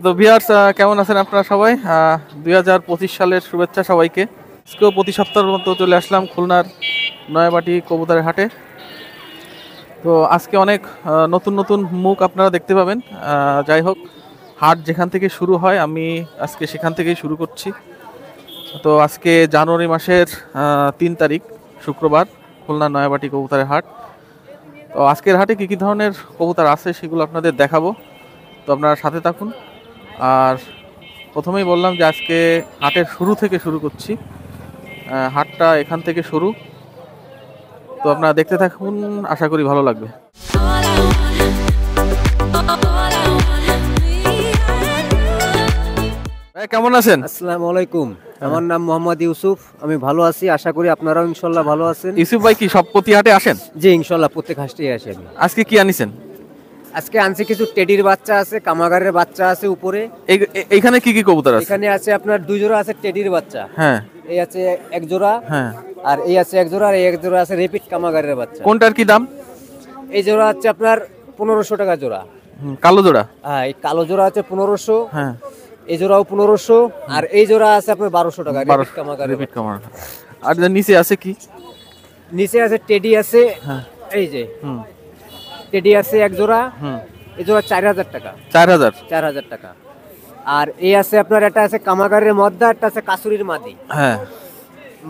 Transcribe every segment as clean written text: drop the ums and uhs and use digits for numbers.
তো ভিউয়ার্স, কেমন আছেন আপনারা সবাই? 2025 সালের শুভেচ্ছা সবাইকে। আজকেও প্রতি সপ্তাহের মতো চলে আসলাম খুলনার নয়াবাটি কবুতরের হাটে। তো আজকে অনেক নতুন নতুন মুখ আপনারা দেখতে পাবেন। যাই হোক, হাট যেখান থেকে শুরু হয় আমি আজকে সেখান থেকেই শুরু করছি। তো আজকে জানুয়ারি মাসের 3 তারিখ শুক্রবার, খুলনা নয়াবাটি কবুতরের হাট। তো আজকের হাটে কী কী ধরনের কবুতর আছে সেগুলো আপনাদের দেখাবো, তো আপনারা সাথে থাকুন। আর প্রথমেই বললাম যে আজকে হাটের শুরু থেকে শুরু করছি, হাটটা এখান থেকে শুরু। তো আপনারা দেখতে থাকুন, আশা করি ভালো লাগবে। কেমন আছেন? আসসালামু আলাইকুম। আমার নাম মোহাম্মদ ইউসুফ। আমি ভালো আছি, আশা করি আপনারাও ইনশাল্লাহ ভালো আছেন। ইউসুফ ভাই কি সব প্রতি হাটে আসেন? জি ইনশাল্লাহ প্রত্যেক হাটে আসি আমি। আজকে কি আনিছেন? আজকে আনছি কিছু টেডির বাচ্চা আছে, কামাগারের বাচ্চা আছে উপরে। এইখানে কি কি কবুতর আছে? এখানে আছে আপনার 2 জোড়া আছে টেডির বাচ্চা। হ্যাঁ। এই আছে 1 জোড়া। হ্যাঁ। আর এই আছে 1 জোড়া, আর এই 1 জোড়া আছে রেপিড কামাগারের বাচ্চা। কোনটার কি দাম? এই জোড়া হচ্ছে আপনার 1500 টাকা জোড়া। কালো জোড়া? হ্যাঁ, এই কালো জোড়া আছে 1500। হ্যাঁ। এই জোড়াও 1500, আর এই জোড়া আছে আপনার 1200 টাকা রেপিড কামাগার। রেপিড কামাগার। আর নিচে আছে কি? নিচে আছে টেডি আছে। হ্যাঁ, এই যে টেডি আছে 1 জোড়া। এই জোড়া 4000 টাকা। 4000 টাকা। আর এই আছে আপনার, এটা আছে কামাগারের মদ্দা, একটা আছে কাসুরির মাদি। হ্যাঁ,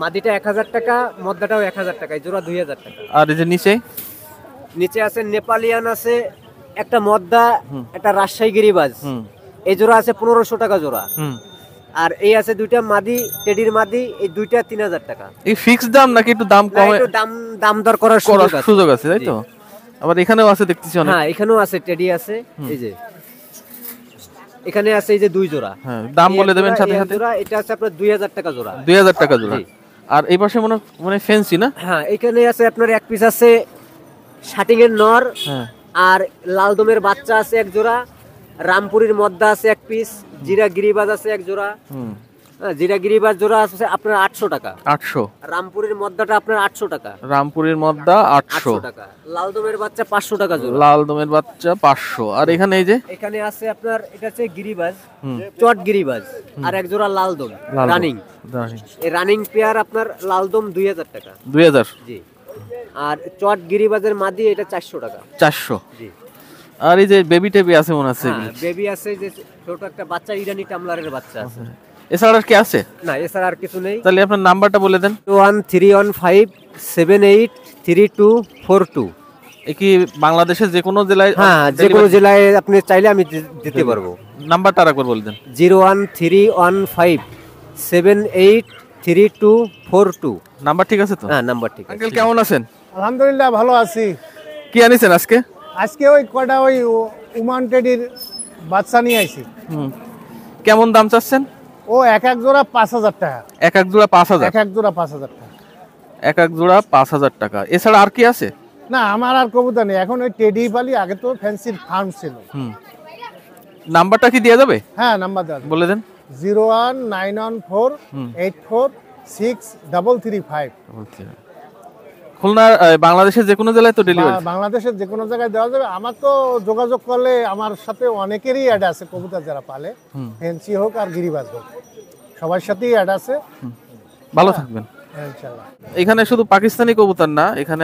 মাদিটা 1000 টাকা, মদ্দাটাও 1000 টাকা। এই জোড়া 2000 টাকা। আর এই যে নিচে আছে নেপালিয়ান আছে একটা মদ্দা, একটা রাজশাহী গিরিবাজ। এই জোড়া আছে 1500 টাকা জোড়া। আর এই আছে 2টা মাদি, টেডির মাদি, এই 2টা 3000 টাকা। এই ফিক্স দাম নাকি একটু দাম কমে? একটু দাম দর করার সুযোগ আছে, তাই তো? আবার এখানেও আছে দেখতেছি অনেক। হ্যাঁ, এখানেও আছে টেডি আছে। এই যে এখানে আছে এই যে 2 জোড়া। হ্যাঁ, দাম বলে দেবেন সাথে সাথে। এটা আছে আপনার 2000 টাকা জোড়া। 2000 টাকা জোড়া। আর এই পাশে মনে ফেন্সি না? হ্যাঁ, এখানে আছে আপনার 1 পিস আছে শাটিং এর নর। হ্যাঁ। আর লালদমের বাচ্চা আছে 1 জোড়া। রামপুরীর মদ্দা আছে 1 পিস। জিরা গিরিবাজ আছে 1 জোড়া। হ্যাঁ, জিরা গিরিবাজ জোড়া আছে আপনার 800 টাকা। 800। রামপুরীর মদ্দাটা আপনার 800 টাকা। রামপুরীর মদ্দা 800 টাকা। লালদমের বাচ্চা 500 টাকা জোড়া। লালদমের বাচ্চা 500। আর এখানে এই যে এখানে আছে আপনার, এটা হচ্ছে গিরিবাজ, চট গিরিবাজ, আর 1 জোড়া লালদম রানিং। এই রানিং পেয়ার আপনার লালদম 2000 টাকা। 2000? জি। আর চট গিরিবাজের মাদি এটা 400 টাকা। 400? জি। আর এই যে বেবি টেবি আছে মনে আছে? বেবি আছে, যে ছোট একটা বাচ্চা ইরানি টামলারের বাচ্চা আছে। এছাড়া আর কি আছে? না, এছাড়া আর কিছু নেই। তাহলে আপনার নাম্বারটা বলে দেন। 01315783242। এ কি বাংলাদেশের যে কোনো জেলায়? হ্যাঁ, যে কোনো জেলায় আপনি চাইলে আমি দিতে পারবো। নাম্বারটা আরেকবার বলে দেন। 01315783242। নাম্বার ঠিক আছে তো? হ্যাঁ, নাম্বার ঠিক আছে। আঙ্কেল কেমন আছেন? আলহামদুলিল্লাহ ভালো আছি। কি আনিছেন আজকে? আজকে ওই কটা ওই উমান টেডির বাচ্চা নিয়ে আইছি। কেমন দাম চাচ্ছেন? ও এক জোড়া 5000 টাকা। এক জোড়া 5000? এক জোড়া 5000 টাকা। এক জোড়া 5000 টাকা। এছাড়া আর কি আছে? না, আমার আর কবুতর নেই, এখন ওই টেডি পালি। আগে তো ফ্যান্সির ফার্ম ছিল। নাম্বারটা কি দেওয়া যাবে? হ্যাঁ, নাম্বার দেওয়া বলে দেন। 01914846335। খুলনার বাংলাদেশের যে কোনো জেলায় তো ডেলিভারি? বাংলাদেশের যে কোনো জায়গায় দেওয়া যাবে। আমার তো যোগাযোগ করলে আমার সাথে অনেকেরই অ্যাড আছে, কবুতর যারা পালে, ফ্যান্সি হোক আর গিরিবাজ হোক, সবার সাথেই অ্যাড আছে। ভালো থাকবেন ইনশাআল্লাহ। এখানে শুধু পাকিস্তানি কবুতর না, এখানে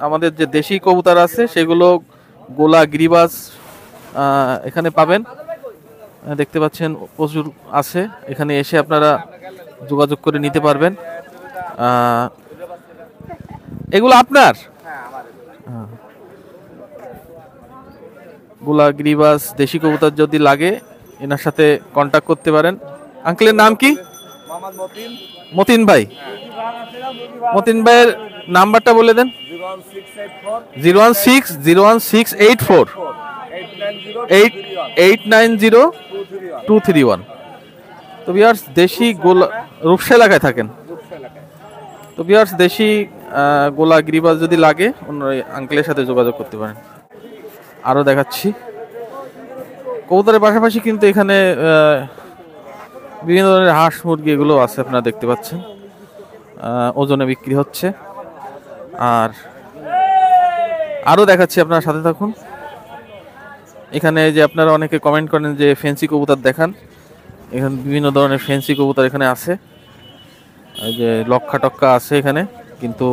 আমাদের যে দেশি কবুতর আছে সেগুলো, গোলা, গিরিবাজ এখানে পাবেন। দেখতে পাচ্ছেন প্রচুর আছে। এখানে এসে আপনারা যোগাযোগ করে নিতে পারবেন। এগুলো আপনার? গোলা, গিরিবাজ, দেশি কবুতর যদি লাগে এনার সাথে কন্টাক্ট করতে পারেন। আঙ্কেলের নাম কি? মতিন ভাই। মতিন ভাইয়ের নাম্বারটা বলে দেন। 01608890231। তো ভিউয়ার্স, দেশি গোলা, রূপসা এলাকায় থাকেন। তো ভিউয়ার্স, দেশি গোলা, গিরিবাজ যদি লাগে অন্য আঙ্কেলের সাথে যোগাযোগ করতে পারেন। আরও দেখাচ্ছি কবুতরের পাশাপাশি কিন্তু এখানে বিভিন্ন ধরনের হাঁস, মুরগি এগুলো আছে, আপনারা দেখতে পাচ্ছেন। ওজনে বিক্রি হচ্ছে। আর আরও দেখাচ্ছি, আপনার সাথে থাকুন। এখানে যে আপনারা অনেকে কমেন্ট করেন যে ফেন্সি কবুতর দেখান, এখানে বিভিন্ন ধরনের ফেন্সি কবুতর এখানে আছে। এই যে লক্ষা টক্কা আছে এখানে, কিন্তু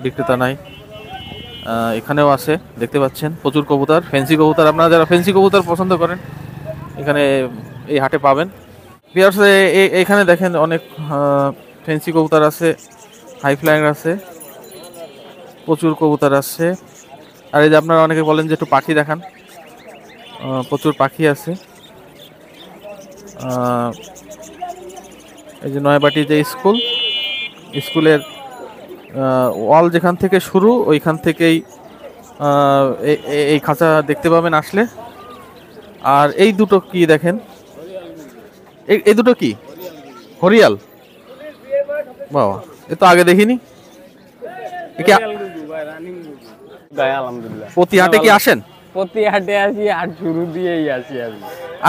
বিক্রেতা নাই। এখানেও আছে, দেখতে পাচ্ছেন প্রচুর কবুতর, ফেন্সি কবুতর। আপনারা যারা ফেন্সি কবুতর পছন্দ করেন এখানে এই হাটে পাবেন। ভিউয়ার্স, এখানে দেখেন অনেক ফেন্সি কবুতর আছে, হাই ফ্লাইং আছে, প্রচুর কবুতর আছে। আর এই যে আপনারা অনেকে বলেন যে একটু পাখি দেখান, প্রচুর পাখি আছে। এই যে নয়াবাটি যে স্কুলের ওয়াল যেখান থেকে শুরু, ওইখান থেকেই এই খাঁচা দেখতে পাবেন আসলে। আর এই দুটো কি দেখেন, এই দুটো কি হরিয়াল? বাবা, এ তো আগে দেখিনি। আলহামদুলিল্লাহ, প্রতি হাটে কি আসেন? প্রতি হাটে আসি, হাট শুরু দিয়েই আসি আমি।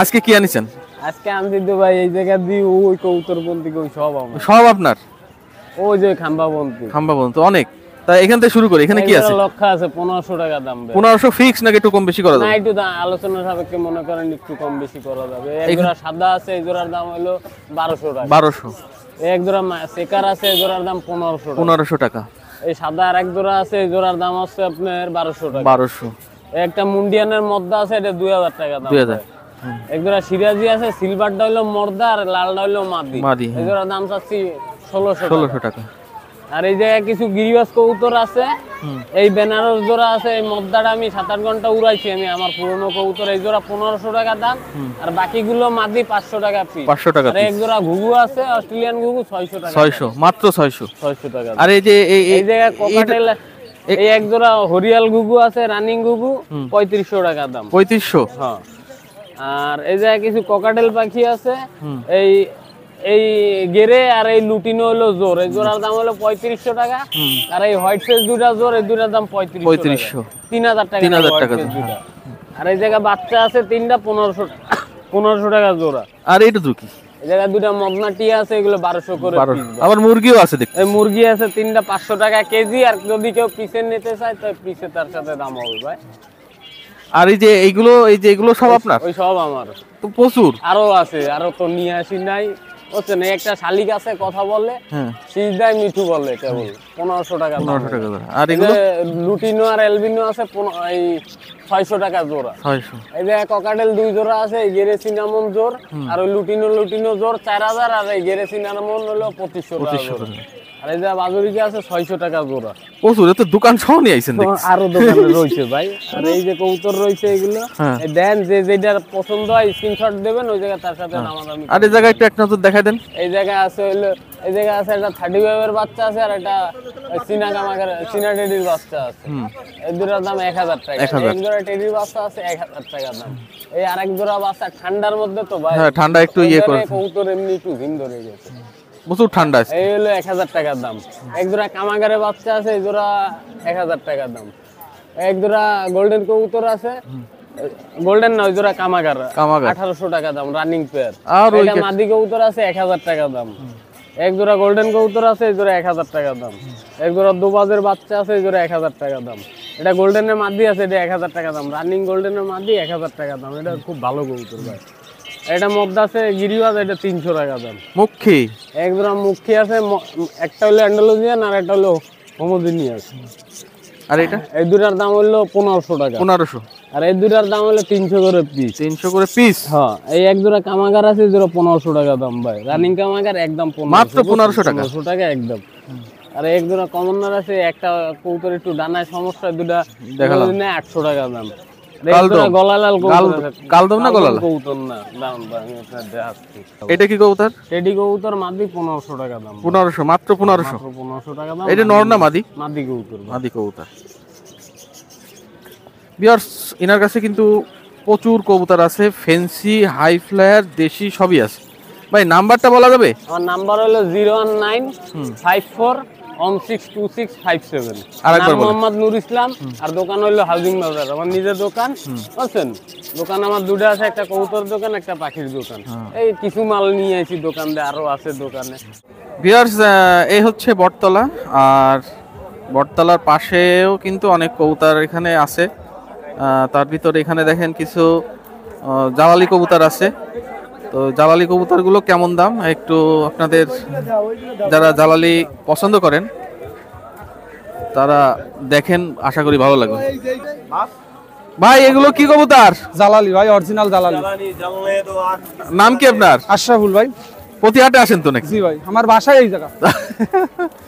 আজকে কি আনিছেন? আজকে আনছি তো ভাই এই জায়গা দিয়ে ওই কৌতরপন্থী সব আমার, সব আপনার? ওই যে খাম্বাপন্থী। খাম্বা বলতো অনেক। তাই এখান থেকে শুরু করি, এখানে কি আছে? লক্ষা আছে 1500 টাকা দাম। 1500 ফিক্স নাকি একটু কম বেশি করা না, যাবে? একটু আলোচনা সাপেক্ষে মনে করেন একটু কম বেশি করা যাবে। এক জোড়া সাদা আছে, এই জোড়ার দাম হলো 1200 টাকা। 1200। এক জোড়া সেকার আছে, এই জোড়ার দাম 1500 টাকা। 1500 টাকা। এই সাদা আর এক জোড়া আছে, এই জোড়ার দাম হচ্ছে আপনার 1200 টাকা। 1200। একটা মুন্ডিয়ানের মদ্দা আছে, এটা 2000 টাকা দাম। 2000। এক জোড়া সিরাজি আছে, সিলভারটা হইলো মর্দা আর লালটা হইলো মাদি। মাদি, এই জোড়ার দাম চাচ্ছি 1600 টাকা। আর এই জায়গায় কিছু গিরিবাজ কবুতর আছে, এই বেনারস জোড়া আছে। এই মদ্দাটা আমি 7-8 ঘন্টা উড়াইছি আমি, আমার পুরনো কবুতর। এই জোড়া 1500 টাকা দাম, আর বাকিগুলো মাদি 500 টাকা পিস। 500 টাকা। আর এক জোড়া ঘুঘু আছে, অস্ট্রেলিয়ান ঘুঘু 600 টাকা। 600, মাত্র 600। 600 টাকা। আর এই যে এই জায়গায় কোকাটেল, এই এক জোড়া হরিয়াল ঘুঘু আছে, রানিং ঘুঘু 3500 টাকা দাম। 3500? হ্যাঁ। আর এই জায়গায় কিছু কোকাটেল পাখি আছে, এই এই গেরে আর এই লুটিনো হলো জোর। এই জোড়ার দাম হলো 3500 টাকা। আর এই হোয়াইট ফেস দুটা জোর, এই দুটার দাম 3500। 3000 টাকা। 3000 টাকা। আর এই জায়গায় বাচ্চা আছে তিনটা, 1500 টাকা জোড়া। আর এইটা তো কি? এই জায়গায় দুটা মদনা টিয়া আছে, এগুলো 1200 করে পিস। আবার মুরগিও আছে দেখতে। এই মুরগি আছে তিনটা 500 টাকা কেজি। আর যদি কেউ পিসে নিতে চায় তো পিসে তার সাথে দাম হবে ভাই। আর এই যে এগুলো সব আপনার? ওই সব আমার। তো প্রচুর আরো আছে, আরো তো নিয়ে আসি নাই। বুঝছেন, একটা শালিক আছে, কথা বলে, হ্যাঁ, সিজদাই মিঠু বলে, কেবল 1500 টাকা। 1500 টাকা জোড়া। আর এগুলো লুটিনো আর এলবিনো আছে এই 600 টাকা জোড়া। 600। এই যে ককাটেল 2 জোড়া আছে, এই গেরে সিনামন জোর আর ওই লুটিনো জোর 4000। আর এই গেরে সিনামন হলো 2500 টাকা জোড়া। আর এই যে বাজুরিকা আছে 600 টাকা জোড়া। প্রচুর, এত দোকান সহ নিয়ে আইছেন দেখছি। আরো দোকানে রয়েছে ভাই। আর এই যে কবুতর রয়েছে এগুলো, এই দেন যে যেটা পছন্দ হয় স্ক্রিনশট দেবেন, ওই জায়গায় তার সাথে দামাদামি। আর এই জায়গায় একটু এক নজর দেখাই দেন। এই জায়গায় আছে হলো, এই জায়গায় আছে একটা 35 এর বাচ্চা আছে, আর একটা চীনা টেডির বাচ্চা আছে। এই দুটোর দাম 1000 টাকা। এক জোড়া টেডির বাচ্চা আছে 1000 টাকা দাম। এই আরেক জোড়া বাচ্চা ঠান্ডার মধ্যে তো ভাই, হ্যাঁ ঠান্ডা একটু ইয়ে করে, কবুতর এমনি একটু ঘিম ধরে গেছে, প্রচুর ঠান্ডা আছে। এই হলো 1000 টাকার দাম। এক জোড়া কামাগারে বাচ্চা আছে, এই জোড়া 1000 টাকার দাম। এক জোড়া গোল্ডেন কবুতর আছে, গোল্ডেন না, ওই জোড়া কামাগার 1800 টাকা দাম, রানিং পেয়ার। আর ওই মাদি কবুতর আছে 1000 টাকা দাম। এক জোড়া গোল্ডেন কবুতর আছে, এই জোড়া 1000 টাকা দাম। এক জোড়া দুবাজের বাচ্চা আছে, এই জোড়া 1000 টাকা দাম। এটা গোল্ডেনের মাদি আছে, এটা 1000 টাকা দাম। রানিং গোল্ডেনের মাদি 1000 টাকা দাম। এটা খুব ভালো কবুতর ভাই। এটা মদ্দা আছে গিরিবাজ, এটা 300 টাকা দাম। মুখী এক জোড়া মুখী আছে, একটা হলো অ্যান্ডালুজিয়ান আর একটা হলো হোমোজিনিয়াস। আর এটা এই দুটার দাম হলো 1500 টাকা। 1500। আর এই দুটার দাম হলো 300 করে পিস। 300 করে পিস? হ্যাঁ। এই এক জোড়া কামাগার আছে, জোড়া 1500 টাকা দাম ভাই। রানিং কামাগার একদম মাত্র 1500 টাকা। 1500 টাকা একদম। আর এক জোড়া কমনার আছে, একটা কবুতর একটু ডানায় সমস্যা, দুটা দেখালাম 800 টাকা দাম। কালদম না গলালা কবুতর না, দাম আমি আপনাদের দেখাচ্ছি। এটা কি কবুতর? টেডি কবুতর মাদি 1500 টাকা দাম। 1500, মাত্র 1500। 1500 টাকা দাম। এটা নর না মাদি? মাদি কবুতর। মাদি কবুতর। ভিউয়ার্স, এনার কাছে কিন্তু প্রচুর কবুতর আছে, ফেন্সি, হাই ফ্লায়ার, দেশি সবই আছে। ভাই নাম্বারটা বলা যাবে? আমার নাম্বার হলো 01954162657। আরেকবার বলুন। মোহাম্মদ নূর ইসলাম। আর দোকান হলো হাউজিং বাজার, আমার নিজের দোকান। বুঝছেন, দোকান আমার দুটো আছে, একটা কবুতর দোকান, একটা পাখির দোকান। এই কিছু মাল নিয়ে আসি দোকান দিয়ে, আরো আছে দোকানে। ভিউয়ার্স, এই হচ্ছে বটতলা। আর বটতলার পাশেও কিন্তু অনেক কবুতর এখানে আছে। তার ভিতরে এখানে দেখেন কিছু জালালি কবুতর আছে। তো জালালি কবুতরগুলো কেমন দাম একটু আপনাদের যারা জালালি পছন্দ করেন তারা দেখেন, আশা করি ভালো লাগবে। ভাই এগুলো কি কবুতর? জালালি ভাই, অরিজিনাল জালালি। নাম কি আপনার? আশরাফুল ভাই। প্রতি হাটে আসেন তো নাকি? জি ভাই, আমার বাসায় এই জায়গা।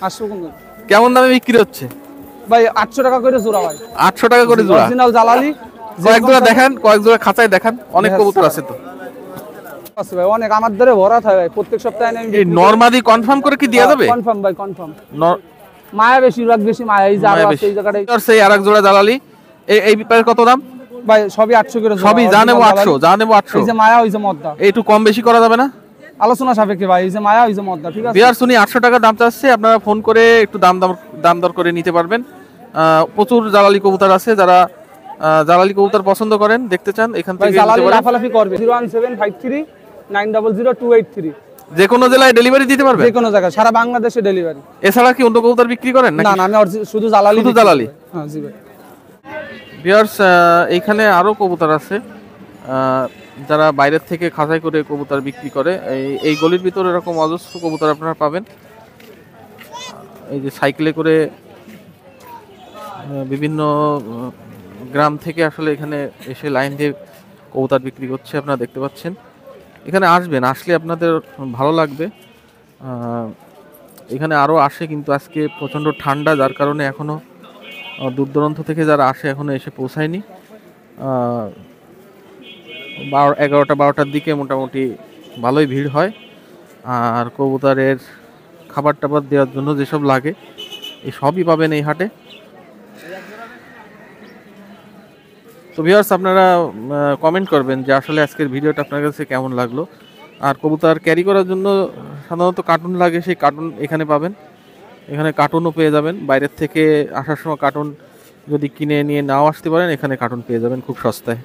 আশরাফুল কেমন দামে বিক্রি হচ্ছে ভাই? 800 টাকা করে জোড়া ভাই। 800 টাকা করে জোড়া অরিজিনাল জালালি। কয়েক জোড়া দেখান, কয়েক জোড়া খাঁচায় দেখান, অনেক কবুতর আছে তো। আছে ভাই অনেক, আমার ধরে ভরা থাকে ভাই, প্রত্যেক সপ্তাহে আমি এই নরমাদি কনফার্ম করে কি দেয়া যাবে? কনফার্ম ভাই, কনফার্ম। মায়া বেশিরভাগ বেশি মায়া, এই যে আরো আছে এই জায়গাটায়। সেই আরেক জোড়া জালালি এই বিপারে কত দাম ভাই? সবই 800 করে জোড়া। সবই জানেবো 800, জানেবো 800। এই যে মায়া, ওই যে মদ্দা, একটু কম বেশি করা যাবে না? আলোচনা সাপেক্ষে ভাই। এই যে মায়া, ওই যে মদ্দা, ঠিক আছে? বিয়ার শুনি 800 টাকা দাম চাচ্ছে, আপনারা ফোন করে একটু দাম দর করে নিতে পারবেন। প্রচুর জালালি কবুতর আছে, যারা জালালি কবুতর পছন্দ করেন, দেখতে চান, এখান ভাই থেকে জালালি নিতে পারেন। লাফালাফি করবে। 01753900283। যে কোনো জেলায় ডেলিভারি দিতে পারবেন? যে কোনো জায়গায়, সারা বাংলাদেশে ডেলিভারি। এছাড়া কি অন্য কবুতর বিক্রি করেন না নাকি? না, আমি শুধু জালালি। শুধু জালালি? হ্যাঁ জি ভাই। ভিউয়ার্স, এইখানে আরো কবুতর আছে যারা বাইরের থেকে খাঁচাই করে কবুতর বিক্রি করে। এই গলির ভিতরে এরকম অজস্র কবুতর আপনারা পাবেন। এই যে সাইকেলে করে বিভিন্ন গ্রাম থেকে আসলে এখানে এসে লাইন দিয়ে কবুতর বিক্রি করছে, আপনারা দেখতে পাচ্ছেন। এখানে আসবেন, আসলে আপনাদের ভালো লাগবে। এখানে আরও আসে, কিন্তু আজকে প্রচণ্ড ঠান্ডা, যার কারণে এখনও দূর দূরান্ত থেকে যারা আসে এখনও এসে পৌঁছায়নি। 11টা 12টার দিকে মোটামুটি ভালোই ভিড় হয়। আর কবুতরের খাবার টাবার দেওয়ার জন্য যেসব লাগে এই সবই পাবেন এই হাটে। তো ভিউয়ার্স, আপনারা কমেন্ট করবেন যে আসলে আজকের ভিডিওটা আপনার কাছে কেমন লাগলো। আর কবুতর ক্যারি করার জন্য সাধারণত কার্টুন লাগে, সেই কার্টুন এখানে পাবেন। এখানে কার্টুনও পেয়ে যাবেন, বাইরের থেকে আসার সময় কার্টুন যদি কিনে নিয়ে নাও আসতে পারেন, এখানে কার্টুন পেয়ে যাবেন খুব সস্তায়।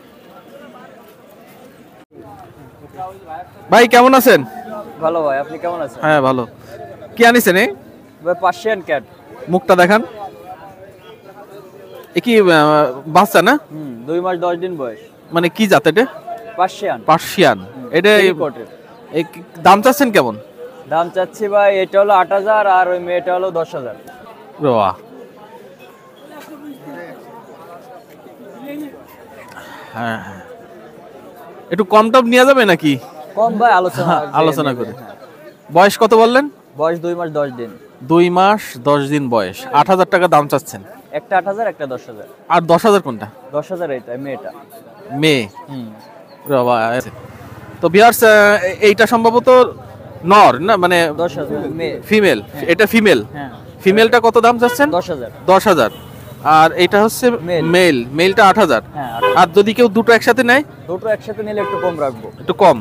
ভাই কেমন আছেন? ভালো ভাই, আপনি কেমন আছেন? হ্যাঁ ভালো। কি আনিছেন? ভাই পার্সিয়ান ক্যাট। মুখটা দেখান। এ কি বাচ্চা না? 2 মাস 10 দিন বয়স। মানে কি জাত এটা? পার্সিয়ান। পার্সিয়ান। এটা এই দাম চাচ্ছেন কেমন? দাম চাচ্ছি ভাই, এটা হলো 8000 আর ওই মেয়েটা হলো 10000। বাহ, হ্যাঁ একটু কম টপ নিয়ে যাবে নাকি? কম ভাই, আলোচনা করে। বয়স কত বললেন? বয়স 2 মাস 10 দিন। 2 মাস 10 দিন বয়স। 8000 টাকা দাম চাচ্ছেন। একটা 8000, একটা 10000। আর 10000 কোনটা? 10000 এটা মেয়েটা। মেয়ে। বাবা। তো ভিউয়ার্স, এইটা সম্ভবত নর না, মানে 10000 মেয়ে। ফিমেল। এটা ফিমেল। হ্যাঁ। ফিমেলটা কত দাম চাচ্ছেন? 10000। 10000। আর এটা হচ্ছে মেল। মেলটা 8000। হ্যাঁ। আর যদি কেউ দুটো একসাথে নেয়? দুটো একসাথে নিলে একটু কম রাখবো। একটু কম।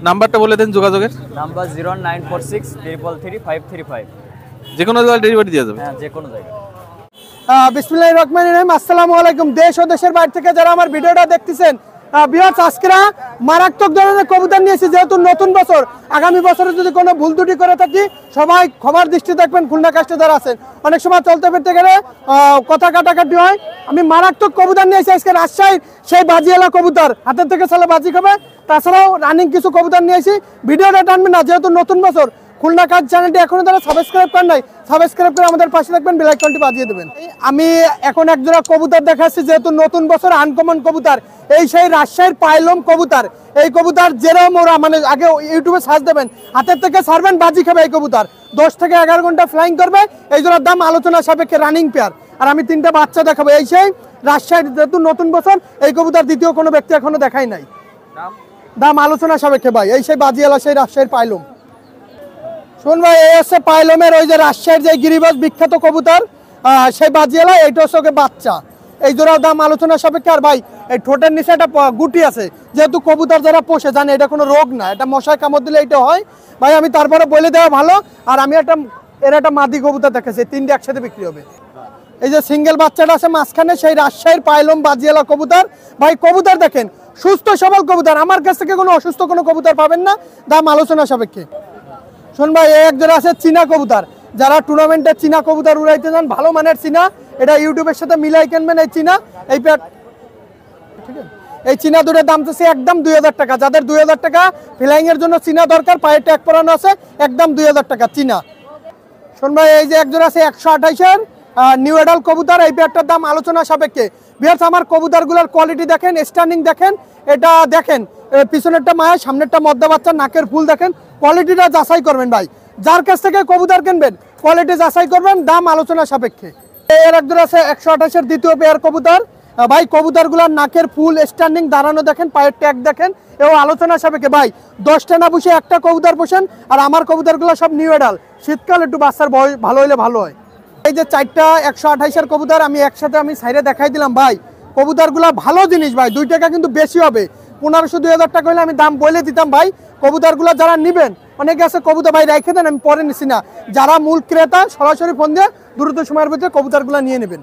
নাম্বারটা বলে দেন যোগাযোগের। নাম্বার 09463333535। যে কোনো জায়গায় ডেলিভারি দিয়ে যাবে? হ্যাঁ, যে কোনো জায়গায়। বিসমিল্লাহির রহমানির রহিম। আসসালামু আলাইকুম। দেশ ও দেশের বাইরে থেকে যারা আমার ভিডিওটা দেখতেছেন, ভিউয়ার্স, আজকে মারাত্মক ধরনের কবুতর নিয়েছি। যেহেতু নতুন বছর, আগামী বছরে যদি কোনো ভুল ত্রুটি করে থাকি সবাই ক্ষমার দৃষ্টি দেখবেন। খুলনা কাস্টে যারা আছেন, অনেক সময় চলতে ফিরতে গেলে কথা কাটাকাটি হয়। আমি মারাত্মক কবুতর নিয়েছি আজকে, রাজশাহীর সেই বাজিওয়ালা কবুতর, হাতের থেকে ছেলে বাজি খাবে। তাছাড়াও রানিং কিছু কবুতর নিয়েছি। ভিডিওটা টানবেন না, যেহেতু নতুন বছর। খুলনা কাজ চ্যানেলটি এখনো যারা সাবস্ক্রাইব করেন নাই, সাবস্ক্রাইব করে আমাদের পাশে থাকবেন, বেল আইকনটি বাজিয়ে দেবেন। আমি এখন এক জোড়া কবুতর দেখাচ্ছি, যেহেতু নতুন বছর, আনকমন কবুতর। এই সেই রাজশাহীর পাইলম কবুতর। এই কবুতর যেরকম ওরা, মানে আগে ইউটিউবে সার্চ দেবেন, হাতের থেকে ছাড়বেন, বাজি খাবে এই কবুতর। 10 থেকে 11 ঘন্টা ফ্লাইং করবে। এই জোড়ার দাম আলোচনা সাপেক্ষে, রানিং পেয়ার। আর আমি 3টা বাচ্চা দেখাবো। এই সেই রাজশাহীর, যেহেতু নতুন বছর, এই কবুতর দ্বিতীয় কোনো ব্যক্তি এখনো দেখাই নাই। দাম আলোচনা সাপেক্ষে ভাই। এই সেই বাজিওয়ালা সেই রাজশাহীর পাইলম। শুন ভাই, এই হচ্ছে পাইলমের ওই যে রাজশাহীর যে গিরিবাজ বিখ্যাত কবুতর, সেই বাজিওয়ালা। এইটা হচ্ছে ওকে বাচ্চা। এই জোড়ার দাম আলোচনা সাপেক্ষে। আর ভাই, এই ঠোঁটের নিচে একটা গুটি আছে, যেহেতু কবুতর যারা পোষে জানে এটা কোনো রোগ না, এটা মশায় কামড় দিলে এইটা হয়। ভাই আমি তারপরে বলে দেওয়া ভালো। আর আমি একটা মাদি কবুতর দেখেছি, 3টে একসাথে বিক্রি হবে। এই যে সিঙ্গেল বাচ্চাটা আছে মাঝখানে, সেই রাজশাহীর পাইলম বাজিওয়ালা কবুতর। ভাই কবুতর দেখেন, সুস্থ সবল কবুতর। আমার কাছ থেকে কোনো অসুস্থ কোনো কবুতর পাবেন না। দাম আলোচনা সাপেক্ষে। শোন ভাই, এই এক জোড়া আছে চীনা কবুতর। যারা টুর্নামেন্টে চীনা কবুতর উড়াইতে যান, ভালো মানের চীনা, এটা ইউটিউবের সাথে মিলাই কিনবেন এই চীনা এই পেয়ার, ঠিক আছে। এই চীনা দুটোর দাম চাচ্ছি একদম 2000 টাকা। যাদের 2000 টাকা ফ্লাইং এর জন্য চীনা দরকার, পায়ে ট্যাগ পরানো আছে, একদম 2000 টাকা চীনা। শোন ভাই এই যে একজোড়া আছে 128-এর নিউ এডাল কবুতর, এই পেয়ারটার দাম আলোচনা সাপেক্ষে। ভিউয়ার্স আমার কবুতরগুলোর কোয়ালিটি দেখেন, স্ট্যান্ডিং দেখেন, এটা দেখেন পিছনেরটা মায়া সামনেরটা মদ্দা বাচ্চা, নাকের ফুল দেখেন, কোয়ালিটিটা যাচাই করবেন ভাই। যার কাছ থেকে কবুতর কিনবেন কোয়ালিটি যাচাই করবেন, দাম আলোচনা সাপেক্ষে। এর একজোড়া আছে 128-এর দ্বিতীয় পেয়ার কবুতর ভাই। কবুতরগুলোর নাকের ফুল স্ট্যান্ডিং দাঁড়ানো দেখেন, পায়ের ট্যাগ দেখেন, এও আলোচনা সাপেক্ষে ভাই। 10টা না বসে একটা কবুতর বসেন। আর আমার কবুতরগুলো সব নিউ এডাল, শীতকাল একটু বাচ্চার বয়স ভালো হইলে ভালো হয়। এই যে 4টা 128-এর কবুতর আমি একসাথে সাইডে দেখাই দিলাম ভাই। কবুতরগুলো ভালো জিনিস ভাই, 2 টাকা কিন্তু বেশি হবে। 1500-2000 টাকা হলে আমি দাম বলে দিতাম ভাই। কবুতরগুলো যারা নেবেন, অনেকে আছে কবুতর ভাই রেখে দেন, আমি পরে নিচ্ছি না। যারা মূল ক্রেতা সরাসরি ফোন দিয়ে দ্রুত সময়ের ভিতরে কবুতরগুলো নিয়ে নেবেন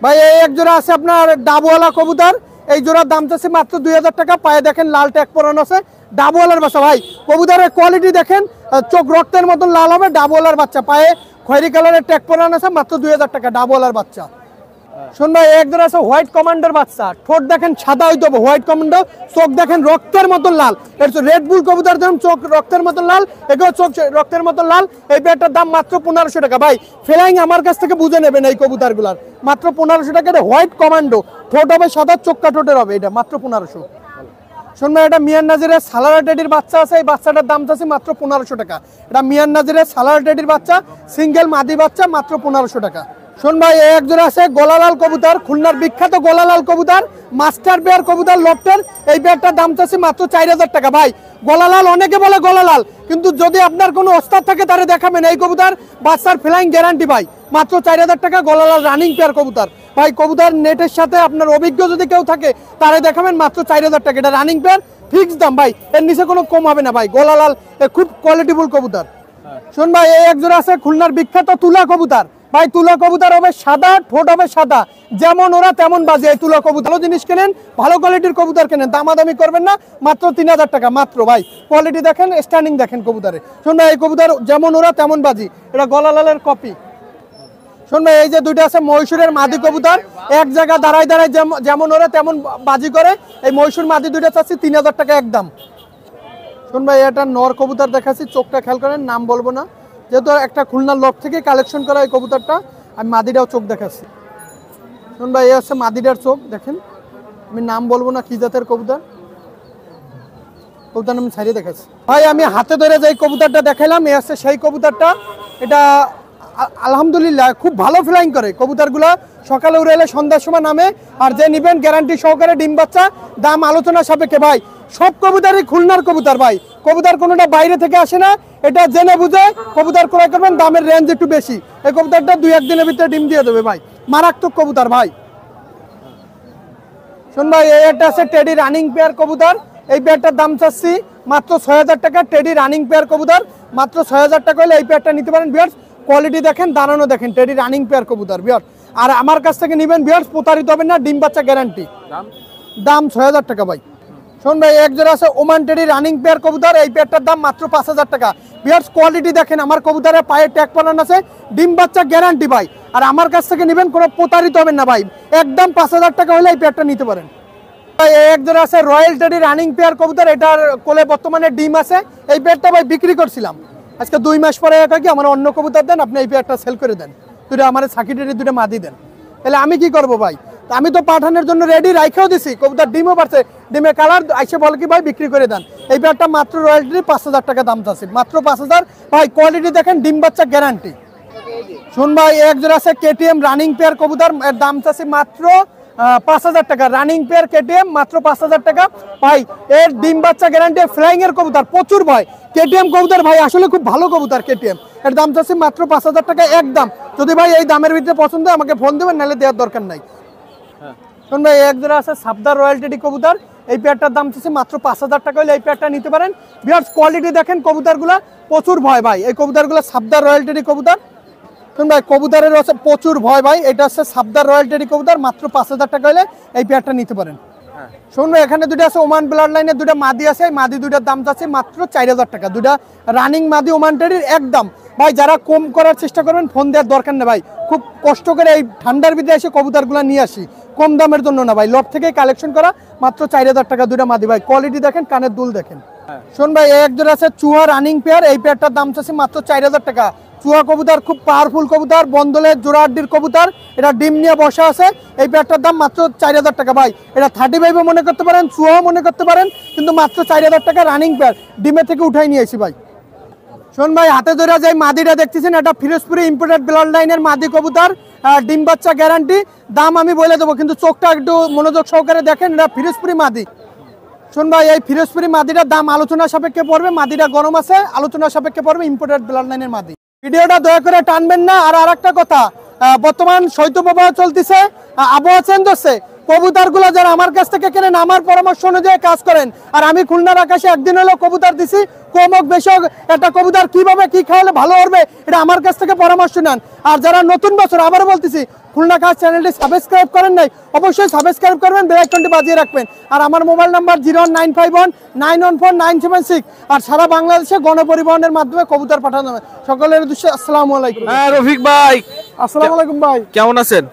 ভাই। এই এক জোড়া আছে আপনার ডাবওয়ালা কবুতর, এই জোড়ার দাম চাচ্ছে মাত্র 2000 টাকা। পায়ে দেখেন লাল ট্যাগ পরানো আছে, ডাবওয়ালার বাচ্চা ভাই। কবুতরের কোয়ালিটি দেখেন, চোখ রক্তের মতন লাল হবে, ডাবওয়ালার বাচ্চা, পায়ে খয়েরি কালারের ট্যাগ পরানো আছে, মাত্র 2000 টাকা ডাবওয়ালার বাচ্চা। শুন ভাই এক জোড়া আছে হোয়াইট কমান্ডার বাচ্চা, ঠোঁট দেখেন সাদা হইতে হবে হোয়াইট কমান্ডার, চোখ দেখেন রক্তের মতন লাল। রেড বুল কবুতর যেমন চোখ রক্তের মতন লাল, এগুলো চোখ রক্তের মতন লাল। এই পেয়ারটার দাম মাত্র 1500 টাকা ভাই। ফ্লাইং আমার কাছ থেকে বুঝে নেবেন এই কবুতরগুলার, মাত্র 1500 টাকা। হোয়াইট কমান্ডো, ঠোঁট হবে সাদা, চোখটা ঠোঁটের হবে, এটা মাত্র 1500। শুন ভাই এটা মিয়ান নাজিরের সালারা টেডির বাচ্চা আছে, এই বাচ্চাটার দাম চাচ্ছি মাত্র 1500 টাকা। এটা মিয়ান নাজিরের সালারা টেডির বাচ্চা, সিঙ্গেল মাদি বাচ্চা, মাত্র 1500 টাকা। শোন ভাই এক জোড়া আছে গোলালাল কবুতর, খুলনার বিখ্যাত গোলালাল কবুতর, মাস্টার পেয়ার কবুতর লফটের, এই পেয়ারটার দাম চাচ্ছি মাত্র 4000 টাকা ভাই। গোলালাল অনেকে বলে গোলালাল, কিন্তু যদি আপনার কোনো ওস্তাদ থাকে তারে দেখাবেন। এই কবুতর বাচ্চার ফ্লাইং গ্যারান্টি ভাই, মাত্র 4000 টাকা গোলালাল রানিং পেয়ার কবুতর ভাই। কবুতর নেটের সাথে আপনার অভিজ্ঞ যদি কেউ থাকে তারে দেখাবেন, মাত্র 4000 টাকা। এটা রানিং পেয়ার, ফিক্স দাম ভাই, এর নিচে কোনো কম হবে না ভাই। গোলালাল খুব কোয়ালিটিফুল কবুতর। শোন ভাই এই এক জোড়া আছে খুলনার বিখ্যাত তুলা কবুতর ভাই। তুলা কবুতর হবে সাদা, ঠোঁট হবে সাদা, যেমন ওরা তেমন বাজে। এই তুলা কবুতর ভালো জিনিস কেনেন, ভালো কোয়ালিটির কবুতর কেনেন, দামাদামি করবেন না, মাত্র 3000 টাকা মাত্র ভাই। কোয়ালিটি দেখেন, স্ট্যান্ডিং দেখেন কবুতরে। শোন ভাই এই কবুতর যেমন ওরা তেমন বাজি, এটা গলালালের কপি। শোন ভাই এই যে দুইটা আছে মহীশূরের মাদি কবুতর, এক জায়গা দাঁড়ায় দাঁড়ায় যেমন ওরা তেমন বাজি করে। এই মহীশূর মাদি দুইটা চাচ্ছি 3000 টাকা একদম। শোন ভাই এটা নর কবুতর দেখাচ্ছি, চোখটা খেয়াল করেন, নাম বলবো না যেহেতু একটা খুলনার লক থেকে কালেকশন করা এই কবুতরটা। আমি মাদিটাও চোখ দেখাচ্ছি। শুন ভাই এই হচ্ছে মাদিটার চোখ দেখেন, আমি নাম বলবো না কি জাতের কবুতর, কবুতর আমি ছাড়িয়ে দেখাচ্ছি ভাই। আমি হাতে ধরে যে কবুতরটা দেখাইলাম, এই হচ্ছে সেই কবুতরটা। এটা আলহামদুলিল্লাহ খুব ভালো ফ্লাইং করে কবুতরগুলো, সকালে উড়ে এলে সন্ধ্যার সময় নামে। আর যে নিবেন গ্যারান্টি সহকারে ডিম বাচ্চা, দাম আলোচনা সাপেক্ষে ভাই। সব কবুতরই খুলনার কবুতর ভাই, কবুতর কোনোটা বাইরে থেকে আসে না, এটা জেনে বুঝে কবুতর ক্রয় করবেন। দামের রেঞ্জ একটু বেশি, এই কবুতরটা 2-1 দিনের ভিতরে ডিম দিয়ে দেবে ভাই, মারাত্মক কবুতর ভাই। শোন ভাই এই একটা আছে টেডি রানিং পেয়ার কবুতর, এই পেয়ারটার দাম চাচ্ছি মাত্র 6000 টাকা। টেডি রানিং পেয়ার কবুতর, মাত্র 6000 টাকা হলে এই পেয়ারটা নিতে পারেন। বিয়ার্স কোয়ালিটি দেখেন, দাঁড়ানো দেখেন, টেডি রানিং পেয়ার কবুতর বিয়ার। আর আমার কাছ থেকে নেবেন বিয়ার্স, প্রতারিত হবেন না, ডিম বাচ্চা গ্যারান্টি। দাম 6000 টাকা ভাই। শোন ভাই এক জোড়া আছে ওমান টেডি রানিং পেয়ার কবুতর, এই পেয়ারটার দাম মাত্র 5000 টাকা। বিয়ার্স কোয়ালিটি দেখেন, আমার কবুতরের পায়ে ট্যাগ পরানো আছে, ডিম বাচ্চা গ্যারান্টি ভাই। আর আমার কাছ থেকে নেবেন, কোনো প্রতারিত হবেন না ভাই, একদম 5000 টাকা হলে এই পেয়ারটা নিতে পারেন। এক জোড়া আছে রয়্যাল টেডি রানিং পেয়ার কবুতর, এটার কোলে বর্তমানে ডিম আছে। এই পেয়ারটা ভাই বিক্রি করছিলাম, আজকে 2 মাস পরে কি আমার অন্য কবুতর দেন, আপনি এই পেয়ারটা সেল করে দেন, দুটো আমার সাকি টেডি দুটো মাদি দেন। তাহলে আমি কি করবো ভাই? আমি তো পাঠানোর জন্য রেডি রাইখেও দিছি, কবুতর ডিমও পারছে, ডিমের কালার আইসে বলে কি ভাই বিক্রি করে দেন। এই পেয়ারটা মাত্র রয়্যাল টেডি 5000 টাকা দাম চাচ্ছি, মাত্র 5000 ভাই। কোয়ালিটি দেখেন, ডিম বাচ্চা গ্যারান্টি। শুন ভাই এক জোড়া আছে কেটিএম রানিং পেয়ার কবুতর, এর দাম চাচ্ছি মাত্র 5000 টাকা। রানিং পেয়ার কেটিএম মাত্র 5000 টাকা ভাই। এর ডিম বাচ্চা গ্যারান্টি, ফ্লাইং এর কবুতর প্রচুর ভয়। কেটিএম কবুতর ভাই আসলে খুব ভালো কবুতর কেটিএম, এর দাম চাচ্ছি মাত্র 5000 টাকা একদম। যদি ভাই এই দামের ভিতরে পছন্দ হয় আমাকে ফোন দেবেন, নাহলে দেওয়ার দরকার নাই। শুন ভাই এক জোড়া আছে সাবদার রয়্যাল টেডি কবুতর, এই পেয়ারটার দাম চাচ্ছি মাত্র 5000 টাকা হলে এই পেয়ারটা নিতে পারেন। বিয়ার্স কোয়ালিটি দেখেন, কবুতরগুলা প্রচুর ভয় ভাই। এই কবুতরগুলো সাবদার রয়্যাল টেডি কবুতর। শুন ভাই কবুতরের আছে প্রচুর ভয় ভাই, এটা হচ্ছে সাবদার রয়্যাল টেডি কবুতর, মাত্র 5000 টাকা হলে এই পেয়ারটা নিতে পারেন। শুনুন এখানে দুটো আছে ওমান ব্লাড লাইনের, দুটো মাদি আছে, এই মাদি দুটার দাম যাচ্ছে মাত্র 4000 টাকা। দুটা রানিং মাদি ওমান টেরির একদম। ভাই যারা কম করার চেষ্টা করবেন ফোন দেওয়ার দরকার নেই ভাই, খুব কষ্ট করে এই ঠান্ডার ভিতরে এসে কবুতরগুলো নিয়ে আসি, কম দামের জন্য না ভাই, লট থেকে কালেকশন করা, মাত্র 4000 টাকা দুটা মাদি ভাই। কোয়ালিটি দেখেন, কানের দুল দেখেন। শোন ভাই এক জোড়া আছে চুহা রানিং পেয়ার, এই পেয়ারটার দাম চাচ্ছে মাত্র 4000 টাকা। চুহা কবুতর খুব পাওয়ারফুল কবুতর, বন্দলের জোড়া আড্ডির কবুতর, এটা ডিম নিয়ে বসা আছে, এই পেয়ারটার দাম মাত্র 4000 টাকা ভাই। এটা 35 মনে করতে পারেন, চুহাও মনে করতে পারেন, কিন্তু মাত্র 4000 টাকা রানিং পেয়ার, ডিমের থেকে উঠাই নিয়েছি ভাই। শোন ভাই হাতে ধরে যে মাদিটা দেখতেছেন, এটা ফিরোজপুরি ইম্পোর্টেড ব্লাড লাইনের মাদি কবুতর, ডিম বাচ্চা গ্যারান্টি। দাম আমি বলে দেবো, কিন্তু চোখটা একটু মনোযোগ সহকারে দেখেন, এটা ফিরোজপুরি মাদি। শোন ভাই এই ফিরোজপুরি মাদিটার দাম আলোচনা সাপেক্ষে পড়বে, মাদিটা গরম আছে, আলোচনা সাপেক্ষে পড়বে, ইম্পোর্টেড ব্লাড লাইনের মাদি। ভিডিওটা দয়া করে টানবেন না। আর আরেকটা কথা, বর্তমান শৈত্যপ্রবাহ চলতেছে, আবহাওয়া চেঞ্জ হচ্ছে, কবুতরগুলো যারা আমার কাছ থেকে কেনেন আমার পরামর্শ অনুযায়ী কাজ করেন। আর আমি খুলনার আকাশে একদিন হলো কবুতর দিছি, কম হোক বেশি হোক, একটা কবুতর কিভাবে কি খাওয়ালে ভালো হবে এটা আমার কাছ থেকে পরামর্শ নেন। আর যারা নতুন বছর, আবারও বলতেছি, খুলনা খাস চ্যানেলটি সাবস্ক্রাইব করেন নাই, অবশ্যই সাবস্ক্রাইব করবেন, বেল আইকনটি বাজিয়ে রাখবেন। আর আমার মোবাইল নাম্বার 01951914976। আর সারা বাংলাদেশে গণপরিবহনের মাধ্যমে কবুতর পাঠানো হবে। সকলের উদ্দেশ্যে আসসালামু আলাইকুম। হ্যাঁ রফিক ভাই, আসসালামু আলাইকুম ভাই, কেমন আছেন?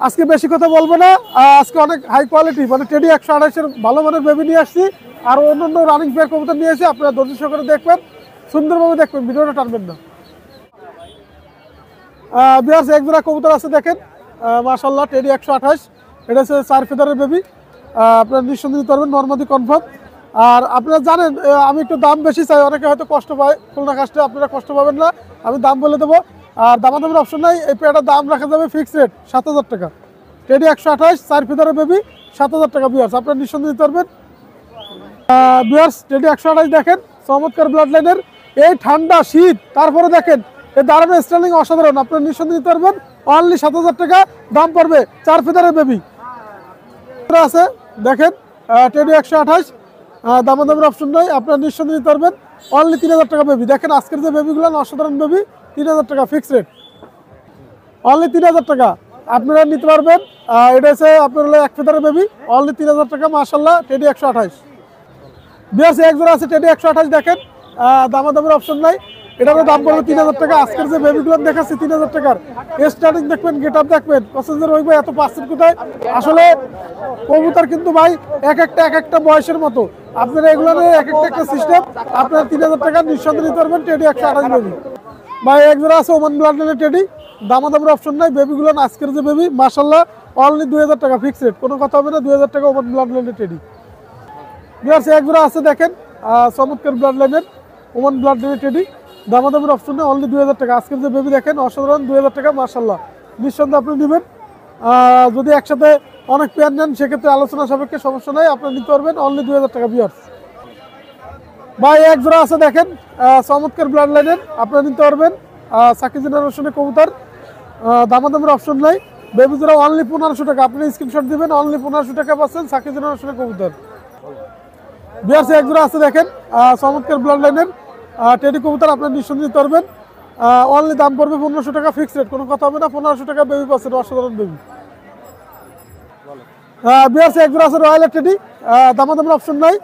আজকে বেশি কথা বলবো না, আজকে অনেক হাই কোয়ালিটি মানে টেডি 128 ভালো মানের বেবি নিয়ে আসছি, আর অন্যান্য রানিং পেয়ার কবুতর নিয়ে এসে আপনারা ধৈর্য সহকারে দেখবেন, সুন্দরভাবে দেখবেন, ভিডিওটা টানবেন না। বিয়ার্স এক জোড়া কবুতর আছে দেখেন, মাশাআল্লাহ টেডি 128, এটা হচ্ছে 4 ফেদারের বেবি, আপনারা নিঃসন্দেহে নিতে পারবেন, নরমাদি কনফার্ম। আর আপনারা জানেন আমি একটু দাম বেশি চাই, অনেকে হয়তো কষ্ট পায়, খুলনা কাস্টে আপনারা কষ্ট পাবেন না, আমি দাম বলে দেবো। আর দামাদামের অপশন নাই, এই পেয়ারটার দাম রাখা যাবে ফিক্সড রেট 7000 টাকা। টেডি 128 4 ফেদারের বেবি 7000 টাকা বিয়ার্স, আপনারা নিঃসন্দেহে নিতে পারবেন। বিয়ার্স টেডি 128 দেখেন, চমৎকার ব্লাড লাইনের, এই ঠান্ডা শীত তারপরে দেখেন এই দাঁড়ানো স্টাইলিং অসাধারণ, আপনারা নিঃসন্দেহে নিতে পারবেন। অনলি 7000 টাকা দাম পড়বে, 4 ফেদারের বেবি আছে দেখেন, টেডি 128, দামাদামের অপশন নাই, আপনারা নিঃসন্দেহে নিতে পারবেন। অনলি 3000 টাকা বেবি দেখেন, আজকের যে বেবিগুলো অসাধারণ বেবি, 3000 টাকা ফিক্সড রেট, অনলি 3000 টাকা আপনারা নিতে পারবেন। এটা হচ্ছে আপনার হলো 1 ফেদারের বেবি, অনলি 3000 টাকা মাশাআল্লাহ টেডি 128। বিয়ার্স এক জোড়া আছে টেডি 128 দেখেন, দামাদামের অপশন নাই, এটারও দাম পড়বে 3000 টাকা। আজকের যে বেবিগুলো দেখাচ্ছি 3000 টাকার, স্টার্টিং দেখবেন, গেট আপ দেখবেন, পছন্দের হইবে, এত পার্সেন্ট কোথায়। আসলে কবুতর কিন্তু ভাই এক একটা বয়সের মতো, আপনারা এগুলো এক একটা সিস্টেম, আপনারা 3000 টাকা নিঃসন্দেহে নিতে পারবেন টেডি 128 বেবি। ভাই এক জোড়া আছে ওমান ব্লাড লাইনের টেডি, দামাদামের অপশন নাই, বেবিগুলো আজকের যে বেবি মাশাআল্লাহ অনলি 2000 টাকা ফিক্সড রেট, কোনো কথা হবে না, 2000 টাকা ওমান ব্লাড লাইনের টেডি। বিয়ার্স এক জোড়া আছে দেখেন, চমৎকার ব্লাড লাইনের ওমান ব্লাড লাইনের টেডি, দামাদামের অপশন নেই, অনলি 2000 টাকা। আজকের যে বেবি দেখেন অসাধারণ, 2000 টাকা মাশাআল্লাহ, নিঃসন্দেহে আপনি নেবেন। যদি একসাথে অনেক পেয়ার নেন সেক্ষেত্রে আলোচনা সাপেক্ষে সমস্যা নাই, আপনারা নিতে পারবেন, অনলি 2000 টাকা বিয়ার্স। ভাই এক জোড়া আছে দেখেন, চমৎকার ব্লাড লাইনের, আপনারা নিতে পারবেন, সাকি জেনারেশনের কবুতর, দামাদামের অপশন নাই, বেবি জোড়া অনলি 1500 টাকা, আপনি স্ক্রিনশট দিবেন, অনলি 1500 টাকা পাচ্ছেন সাকি জেনারেশনের কবুতর। বিয়ার্স এক জোড়া আছে দেখেন, চমৎকার ব্লাড লাইনের টেডি কবুতর, আপনারা নিঃসন্দেহে নিতে পারবেন, অনলি দাম পড়বে 1500 টাকা ফিক্সড রেট, কোনো কথা হবে না, 1500 টাকা বেবি পাচ্ছেন, অসাধারণ বেবি। বিয়ার্স এক জোড়া আছে রয়্যাল টেডি, দামাদামের অপশন নাই,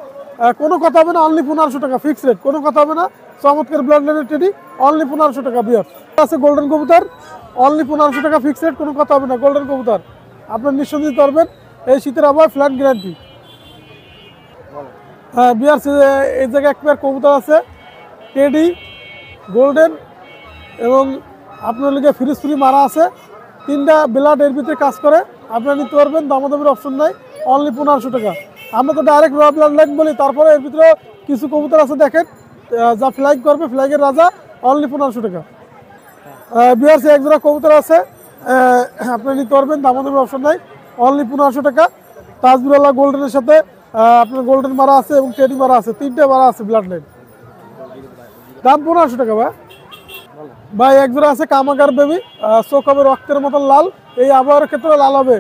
কোনো কথা হবে না, অনলি 1500 টাকা ফিক্সড রেট, কোনো কথা হবে না, চমৎকার ব্লাড লাইনের টেডি, অনলি 1500 টাকা বিয়ার্স। আছে গোল্ডেন কবুতর, অনলি 1500 টাকা ফিক্সড রেট, কোনো কথা হবে না, গোল্ডেন কবুতর আপনার নিঃসন্দেহে দিতে পারবেন, এই শীতের আবহাওয়ায় ফ্ল্যাট গ্যারান্টি। বিয়ার্স এই জায়গায় এক পেয়ার কবুতর আছে টেডি গোল্ডেন, এবং আপনার লিগে ফিরোজপুরি মারা আছে, 3টা ব্লাড এর ভিতরে কাজ করে, আপনারা নিতে পারবেন, দামাদামের অপশন নাই, অনলি 1500 টাকা। আমরা তো ডাইরেক্ট র ব্লাড লাইন বলি, তারপরে এর ভিতরে কিছু কবুতর আছে দেখেন, যা ফ্লাইং করবে, ফ্লাইংয়ের রাজা, অনলি 1500 টাকা। বিয়ার্স এক জোড়া কবুতর আছে, আপনারা নিতে পারবেন, দামাদামের অপশন নাই, অনলি 1500 টাকা। তাজবিরাল্লাহ গোল্ডেনের সাথে আপনার গোল্ডেন মারা আছে এবং টেডি মারা আছে, 3টে মারা আছে ব্লাড লাইন, দাম 1500 টাকা। ভাই এক জোড়া আছে কামাগার বেবি, চোখ হবে রক্তের মতন লাল, এই আবহাওয়ার ক্ষেত্রে লাল হবে,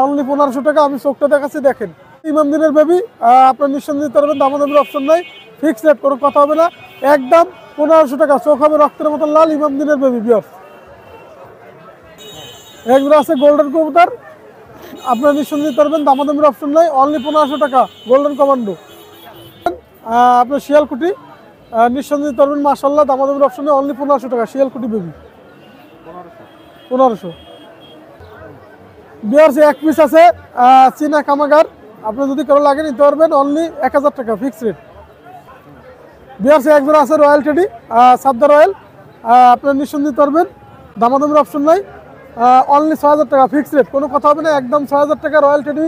অনলি 1500 টাকা। আমি চোখটা দেখাচ্ছি দেখেন, ইমাম দিনের বেবি, আপনার নিঃসন্দেহে দিতে পারবেন, দামাদামের অপশন নাই, ফিক্সড রেট, কোনো কথা হবে না, একদম 1500 টাকা, চোখ হবে রক্তের মতন লাল, ইমাম দিনের বেবি বিয়ার্স। এক জোড়া আছে গোল্ডেন কবুতর, আপনারা নিঃসন্দেহে নিতে পারবেন, দামাদামির অপশন নাই, অনলি 1500 টাকা গোল্ডেন কমান্ডো। আপনার শিয়ালকুটি নিঃসন্দেহে নিতে পারবেন, মাশাআল্লাহ, দামাদামির অপশন নেই, অনলি 1500 টাকা শিয়ালকুটি বেবি 1500। বিয়ার্স এক পিস আছে চীনা কামাগার, আপনি যদি কারো লাগে নিতে পারবেন, অনলি 1000 টাকা ফিক্সড রেট। বিয়ার্স এক জোড়া আছে রয়্যাল টেডি সাদ্দা রয়্যাল, আপনার নিঃসন্দেহে নিতে পারবেন, দামাদামির অপশন নাই, অনলি 6000 টাকা ফিক্সড রেট, কোনো কথা হবে না, একদম 6000 টাকা রয়্যাল টেডি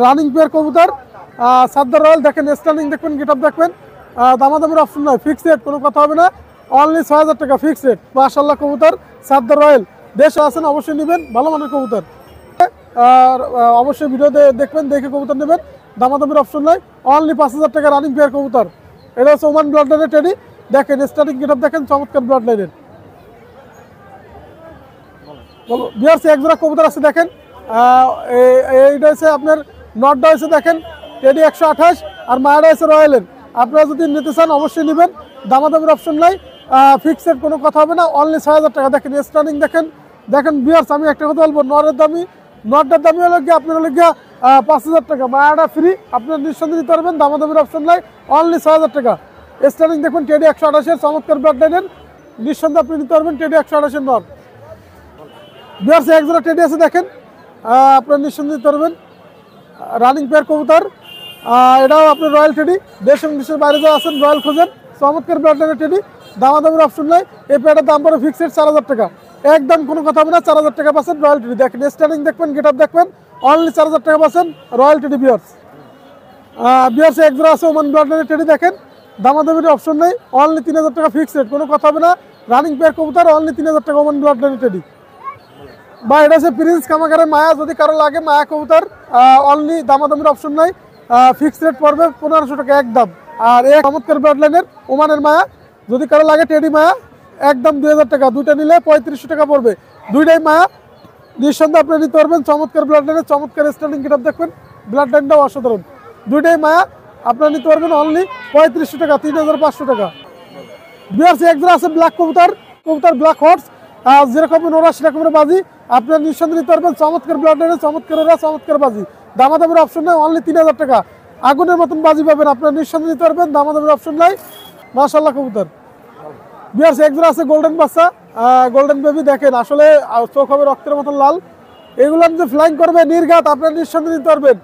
রানিং পেয়ার কবুতর সাদ্দা রয়্যাল। দেখেন স্ট্যান্ডিং দেখবেন, গেট আপ দেখবেন, দামাদামির অপশন নাই, ফিক্সড রেট, কোনো কথা হবে না, অনলি 6000 টাকা ফিক্সড রেট। মাশাআল্লাহ কবুতর সাদ্দা রয়্যাল, দেশে আছেন অবশ্যই নেবেন, ভালো মানের কবুতর। আর অবশ্যই ভিডিও দেখবেন, দেখে কবুতর নেবেন, দামাদামির অপশন নাই, অনলি 5000 টাকা রানিং পেয়ার কবুতর। এটা হচ্ছে ওমান ব্লাড লাইনের টেডি, দেখেন স্ট্যাটিক গেট আপ দেখেন, চমৎকার ব্লাড লাইনের। বিয়ার্স এক জোড়া কবুতর আছে দেখেন, এইটা হচ্ছে আপনার নটটা হচ্ছে দেখেন টেডি 128 আর মায়াটা হচ্ছে রয়্যালের। আপনারা যদি নিতে চান অবশ্যই নেবেন, দামাদামির অপশন নাই, ফিক্সড কোনো কথা হবে না, অনলি 6000 টাকা। দেখেন স্ট্যান্ডিং দেখেন, দেখেন বিয়ার্স আমি একটা কথা বলবো, নটটার দামি হলো গিয়ে আপনার হলো গিয়া 5000 টাকা, মায়াটা ফ্রি, আপনার নিঃসন্দেহে নিতে পারবেন, দামাদামির অপশন নাই, অনলি 6000 টাকা। স্ট্যান্ডিং দেখুন টেডি 128 চমৎকার ব্লাড লাইনের, নিঃসন্দেহে আপনি নিতে পারবেন টেডি 128 নট। বিয়ার্স এক জোড়া টেডি আছে দেখেন, আপনার নিঃসন্দেহে নিতে পারবেন, রানিং পেয়ার কবুতর, এটাও আপনার রয়্যাল টেডি, দেশ এবং দেশের বাইরে যারা আছেন রয়্যাল খোঁজেন, চমৎকার ব্লাড লাইনের টেডি, দামাদামির অপশন নাই, এই পেয়ারটার দাম পড়ে ফিক্সড 4000 টাকা, একদম কোনো কথা হবে না, 4000 টাকা পাচ্ছেন রয়্যাল টেডি। দেখেন স্ট্যান্ডিং দেখবেন, গেট আপ দেখবেন, অনলি 4000 টাকা পাচ্ছেন রয়্যাল টেডি। বিয়ার্স এক জোড়া আছে ওমান ব্লাড লাইনের টেডি, দেখেন দামাদামির অপশন নেই, অনলি 3000 টাকা ফিক্সড রেট, কোনো কথা হবে না, রানিং পেয়ার কবুতর, অনলি 3000 টাকা ওমান ব্লাড লাইনের টেডি। বা এটা হচ্ছে প্রিন্স কামাগারের মায়া, যদি কারো লাগে মায়া কবুতর, অনলি দামাদামির অপশন নাই, ফিক্সড রেট পড়বে 1500 টাকা একদম। আর এক চমৎকার ব্লাড লাইনের ওমানের মায়া, যদি কারো লাগে টেডি মায়া, একদম 2000 টাকা, দুইটা নিলে 3500 টাকা পড়বে, দুইটাই মায়া, নিঃসন্দেহে আপনি নিতে পারবেন, চমৎকার ব্লাড লাইনের, চমৎকার স্ট্যান্ডিং গেট আপ দেখবেন, ব্লাড লাইনটাও অসাধারণ, দুইটাই মায়া, আপনারা নিতে পারবেন অনলি 3500 টাকা, 3500 টাকা। বিয়ার্স এক জোড়া আছে ব্ল্যাক কবুতর, ব্ল্যাক হর্স, যেরকম ওরা সেরকমের বাজি, আপনার নিঃসন্দেহে নিতে পারবেন, চমৎকার ব্লাড লাইনের, চমৎকার ওরা, চমৎকার বাজি, দামাদামির অপশন নাই, অনলি 3000 টাকা, আগুনের মতন বাজি পাবেন, আপনার নিঃসন্দেহে নিতে পারবেন, দামাদামির অপশন নাই, মাশাআল্লাহ কবুতর। বিয়ার্স এক জোড়া আছে গোল্ডেন বাচ্চা, গোল্ডেন বেবি, দেখেন আসলে চোখ হবে রক্তের মতন লাল, এগুলো যে ফ্লাইং করবে নির্ঘাত, আপনার নিঃসন্দেহে নিতে পারবেন,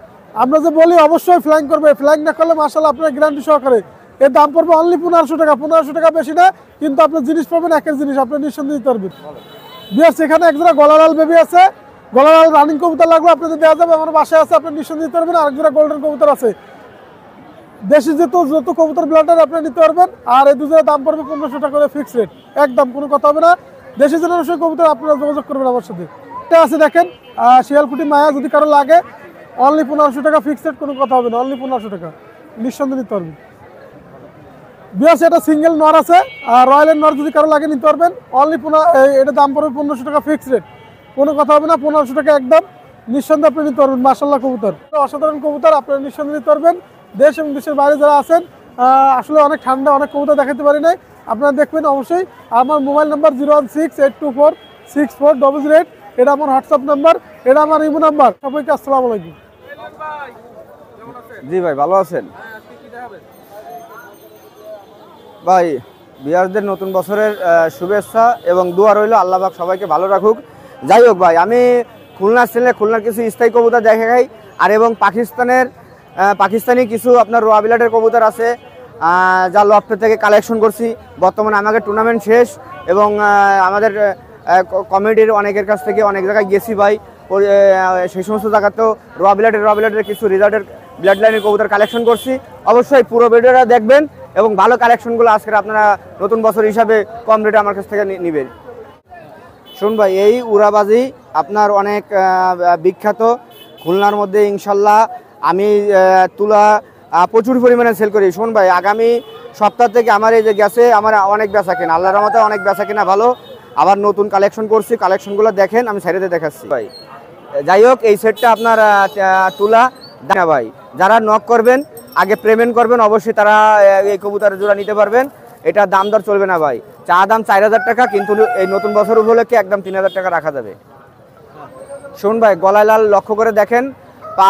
আমরা যে বলি অবশ্যই ফ্লাইং করবে, ফ্লাইং না করলে মাশাআল্লাহ আপনার গ্যারান্টি সহকারে, এর দাম পড়বে অনলি 1500 টাকা, 1500 টাকা বেশি না, কিন্তু আপনার জিনিস পাবেন একের জিনিস, আপনার নিঃসন্দেহে নিতে পারবেন। বিয়ার্স এখানে এক জোড়া গলালাল বেবি আছে, গলালাল রানিং কবুতর লাগবে আপনাদের দেওয়া যাবে, আমার বাসায় আছে, আপনার নিঃসন্দেহে নিতে পারবেন। আরেক জোড়া গোল্ডেন কবুতর আছে, দেশি যত কবুতর ব্লাডার আপনি নিতে পারবেন, আর এই দুজনের দাম পড়বে 1500 টাকা করে ফিক্সড রেট, একদম কোনো কথা হবে না, দেশি জেনারেশন কবুতর আপনারা যোগাযোগ করবেন আমার সাথে। এটা আছে দেখেন শিয়ালকুটি মায়া, যদি কারো লাগে অনলি 1500 টাকা ফিক্সড রেট, কোনো কথা হবে না, অনলি 1500 টাকা, নিঃসন্দেহে নিতে পারবেন। বিয়ার্স এটা সিঙ্গেল নর আছে, আর রয়্যালের নর যদি কারো লাগে নিতে পারবেন, অনলি এটা দাম পড়বে 1500 টাকা ফিক্সড রেট, কোনো কথা হবে না, 1500 টাকা একদম, নিঃসন্দেহে আপনি নিতে পারবেন। মাশাআল্লাহ কবুতর, অসাধারণ কবুতর, আপনারা নিঃসন্দেহে নিতে পারবেন, দেশ এবং দেশের বাইরে যারা আছেন। আসলে অনেক ঠান্ডা, অনেক কবুতর দেখাতে পারি নাই, আপনারা দেখবেন অবশ্যই। আমার মোবাইল নাম্বার 01682464008, এটা আমার হোয়াটসঅ্যাপ নাম্বার, এটা আমার ইমো নাম্বার। সবাইকে আসসালামু আলাইকুম। জি ভাই, ভালো আছেন ভাই? বিয়ারদের নতুন বছরের শুভেচ্ছা এবং দোয়া রইল, আল্লাহ পাক সবাইকে ভালো রাখুক। যাই হোক ভাই, আমি খুলনা ছেলে, খুলনার কিছু স্থায়ী কবুতর দেখাই, আর এবং পাকিস্তানি কিছু আপনার রোয়াবিলাটের কবুতর আছে, যা লফট থেকে কালেকশন করছি। বর্তমানে আমাদের টুর্নামেন্ট শেষ, এবং আমাদের কমিটির অনেকের কাছ থেকে অনেক জায়গায় গেছি ভাই, সেই সমস্ত জায়গাতেও রোয়াবিলাটের কিছু রিজাল্টের ব্লাড লাইনের কবুতর কালেকশন করছি। অবশ্যই পুরো ভিডিওটা দেখবেন, এবং ভালো কালেকশনগুলো আজকে আপনারা নতুন বছর হিসাবে কম রেটে আমার কাছ থেকে নেবেন। শুন ভাই, এই উড়াবাজি আপনার অনেক বিখ্যাত খুলনার মধ্যে, ইনশাল্লাহ আমি তুলা প্রচুর পরিমাণে সেল করি। শুন ভাই, আগামী সপ্তাহ থেকে আমার এই যে গেছে, আমার অনেক বেচা কেনা, আল্লাহর রহমতে অনেক বেচা কেনা ভালো, আবার নতুন কালেকশন করছি, কালেকশনগুলো দেখেন, আমি সাইডে দেখাচ্ছি ভাই। যাই হোক, এই সেটটা আপনার তুলা না ভাই, যারা নক করবেন আগে পেমেন্ট করবেন, অবশ্যই তারা এই কবুতরের জোড়া নিতে পারবেন। এটা দাম দর চলবে না ভাই, চা দাম 4000 টাকা, কিন্তু এই নতুন বছর উপলক্ষে একদম 3000 টাকা রাখা যাবে। শুন ভাই গলায় লাল লক্ষ্য করে দেখেন, পা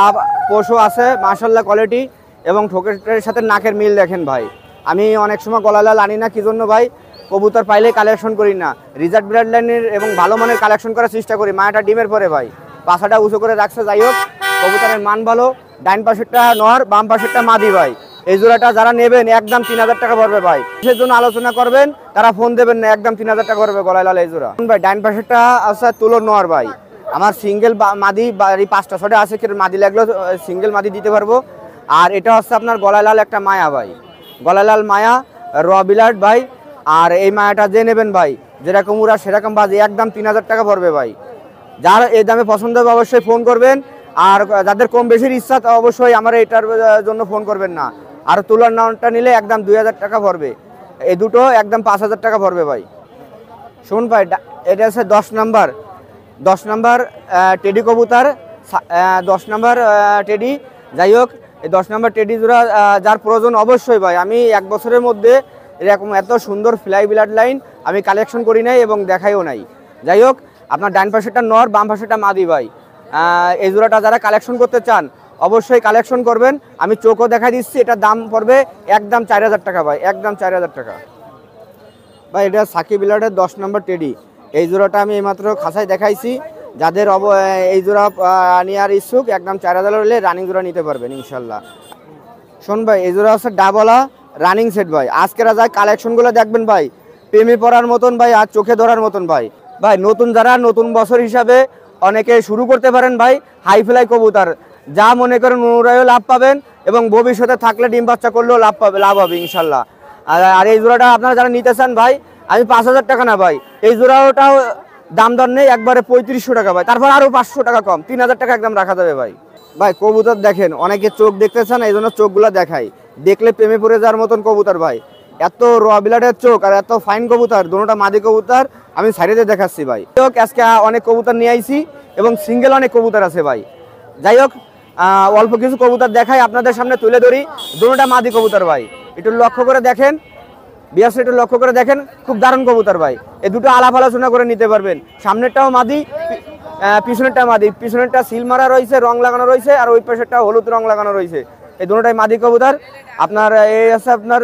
পোষও আছে মাশাআল্লাহ কোয়ালিটি, এবং ঠোকের সাথে নাকের মিল দেখেন ভাই। আমি অনেক সময় গলায় লাল আনি না, কি জন্য ভাই, কবুতর পাইলে কালেকশন করি না, রিজার্ভ ব্লাড লাইনের এবং ভালো মানের কালেকশন করার চেষ্টা করি। মায়াটা ডিমের পরে ভাই, পাছাটা উঁচু করে রাখছে। যাই হোক, কবুতরের মান ভালো। ডাইন পাশেরটা নর, বাম পাশেরটা মাদি ভাই। এই জোড়াটা যারা নেবেন একদম 3000 টাকা পড়বে ভাই। কিসের জন্য আলোচনা করবেন তারা ফোন দেবেন না, একদম 3000 টাকা পড়বে গলায় লাল এই জোড়া ভাই। ডাইন পাশেরটা আছে তুলো নর ভাই। আমার সিঙ্গেল মাদি বাড়ি 5টা 6টা আছে, কি মাদি লাগলো সিঙ্গেল মাদি দিতে পারবো। আর এটা হচ্ছে আপনার গলায় লাল একটা মায়া ভাই, গলায় লাল মায়া র বিলার্ড ভাই। আর এই মায়াটা যে নেবেন ভাই, যেরকম উড়া সেরকম বাজি, একদম 3000 টাকা পড়বে ভাই। যার এই দামে পছন্দ হবে অবশ্যই ফোন করবেন, আর যাদের কম বেশির ইচ্ছা অবশ্যই আমার এটার জন্য ফোন করবেন না। আর তুলার নামটা নিলে একদম 2000 টাকা পড়বে, এই দুটো একদম 5000 টাকা পড়বে ভাই। শুন ভাই, এটা আছে 10 নাম্বার টেডি কবুতর, 10 নাম্বার টেডি। যাই হোক, এই 10 নাম্বার টেডি জোড়া যার প্রয়োজন অবশ্যই ভাই, আমি 1 বছরের মধ্যে এরকম এত সুন্দর ফ্লাই ব্লাড লাইন আমি কালেকশন করি নাই এবং দেখাইও নাই। যাই হোক, আপনার ডান পাশেরটা নর, বাম পাশেরটা মাদি ভাই। এই জোড়াটা যারা কালেকশন করতে চান অবশ্যই কালেকশন করবেন। আমি চোখও দেখাই দিচ্ছি, এটার দাম পড়বে একদম 4000 টাকা ভাই, একদম 4000 টাকা ভাই। এটা সাকিব ব্লাডের 10 নম্বর টেডি। এই জোড়াটা আমি এইমাত্র খাঁচায় দেখাইছি। যাদের এই জোড়া নেওয়ার ইচ্ছুক একদম 4000 হলে রানিং জোড়া নিতে পারবেন ইনশাল্লাহ। শোন ভাই, এই জোড়া হচ্ছে ডাবলা রানিং সেট ভাই। আজকের যা কালেকশনগুলো দেখবেন ভাই, প্রেমে পড়ার মতন ভাই, আর চোখে ধরার মতন ভাই। ভাই নতুন যারা নতুন বছর হিসাবে অনেকে শুরু করতে পারেন ভাই, হাই ফ্লাই কবুতর যা মনে করেন অনুরায়ও লাভ পাবেন, এবং ভবিষ্যতে থাকলে ডিম বাচ্চা করলেও লাভ হবে ইনশাল্লাহ। আর এই জোড়াটা আপনারা যারা নিতে চান ভাই, আমি 5000 টাকা না ভাই, এই জোড়াটাও দাম দর নেই, একবারে 3500 টাকা ভাই। তারপর আরও 500 টাকা কম, 3000 টাকা একদম রাখা যাবে ভাই। ভাই কবুতর দেখেন, অনেকে চোখ দেখতে চান, এই জন্য চোখগুলো দেখাই, দেখলে প্রেমে পড়ে যাওয়ার মতন কবুতর ভাই। এত র বিলাডের চোখ আর এত ফাইন কবুতর, দুটোটা মাদি কবুতর আমি সাইডে দেখাচ্ছি ভাই। আজকে অনেক কবুতর নিয়ে আইছি এবং সিঙ্গেল অনেক কবুতর আছে ভাই। যাই হোক, অল্প কিছু কবুতর দেখাই আপনাদের সামনে তুলে ধরি। দুটোটা মাদি কবুতর ভাই, একটু লক্ষ্য করে দেখেন, বিয়াস একটু লক্ষ্য করে দেখেন, খুব দারুণ কবুতর ভাই। এই দুটো আলাপ আলোচনা করে নিতে পারবেন। সামনেরটাও মাদি, পিছনেরটা মাদি। পিছনেরটা সিল মারা রয়েছে, রং লাগানো রয়েছে, আর ওই পাশেরটা হলুদ রং লাগানো রয়েছে। এই দুটোটাই মাদি কবুতর। আপনার এই আছে আপনার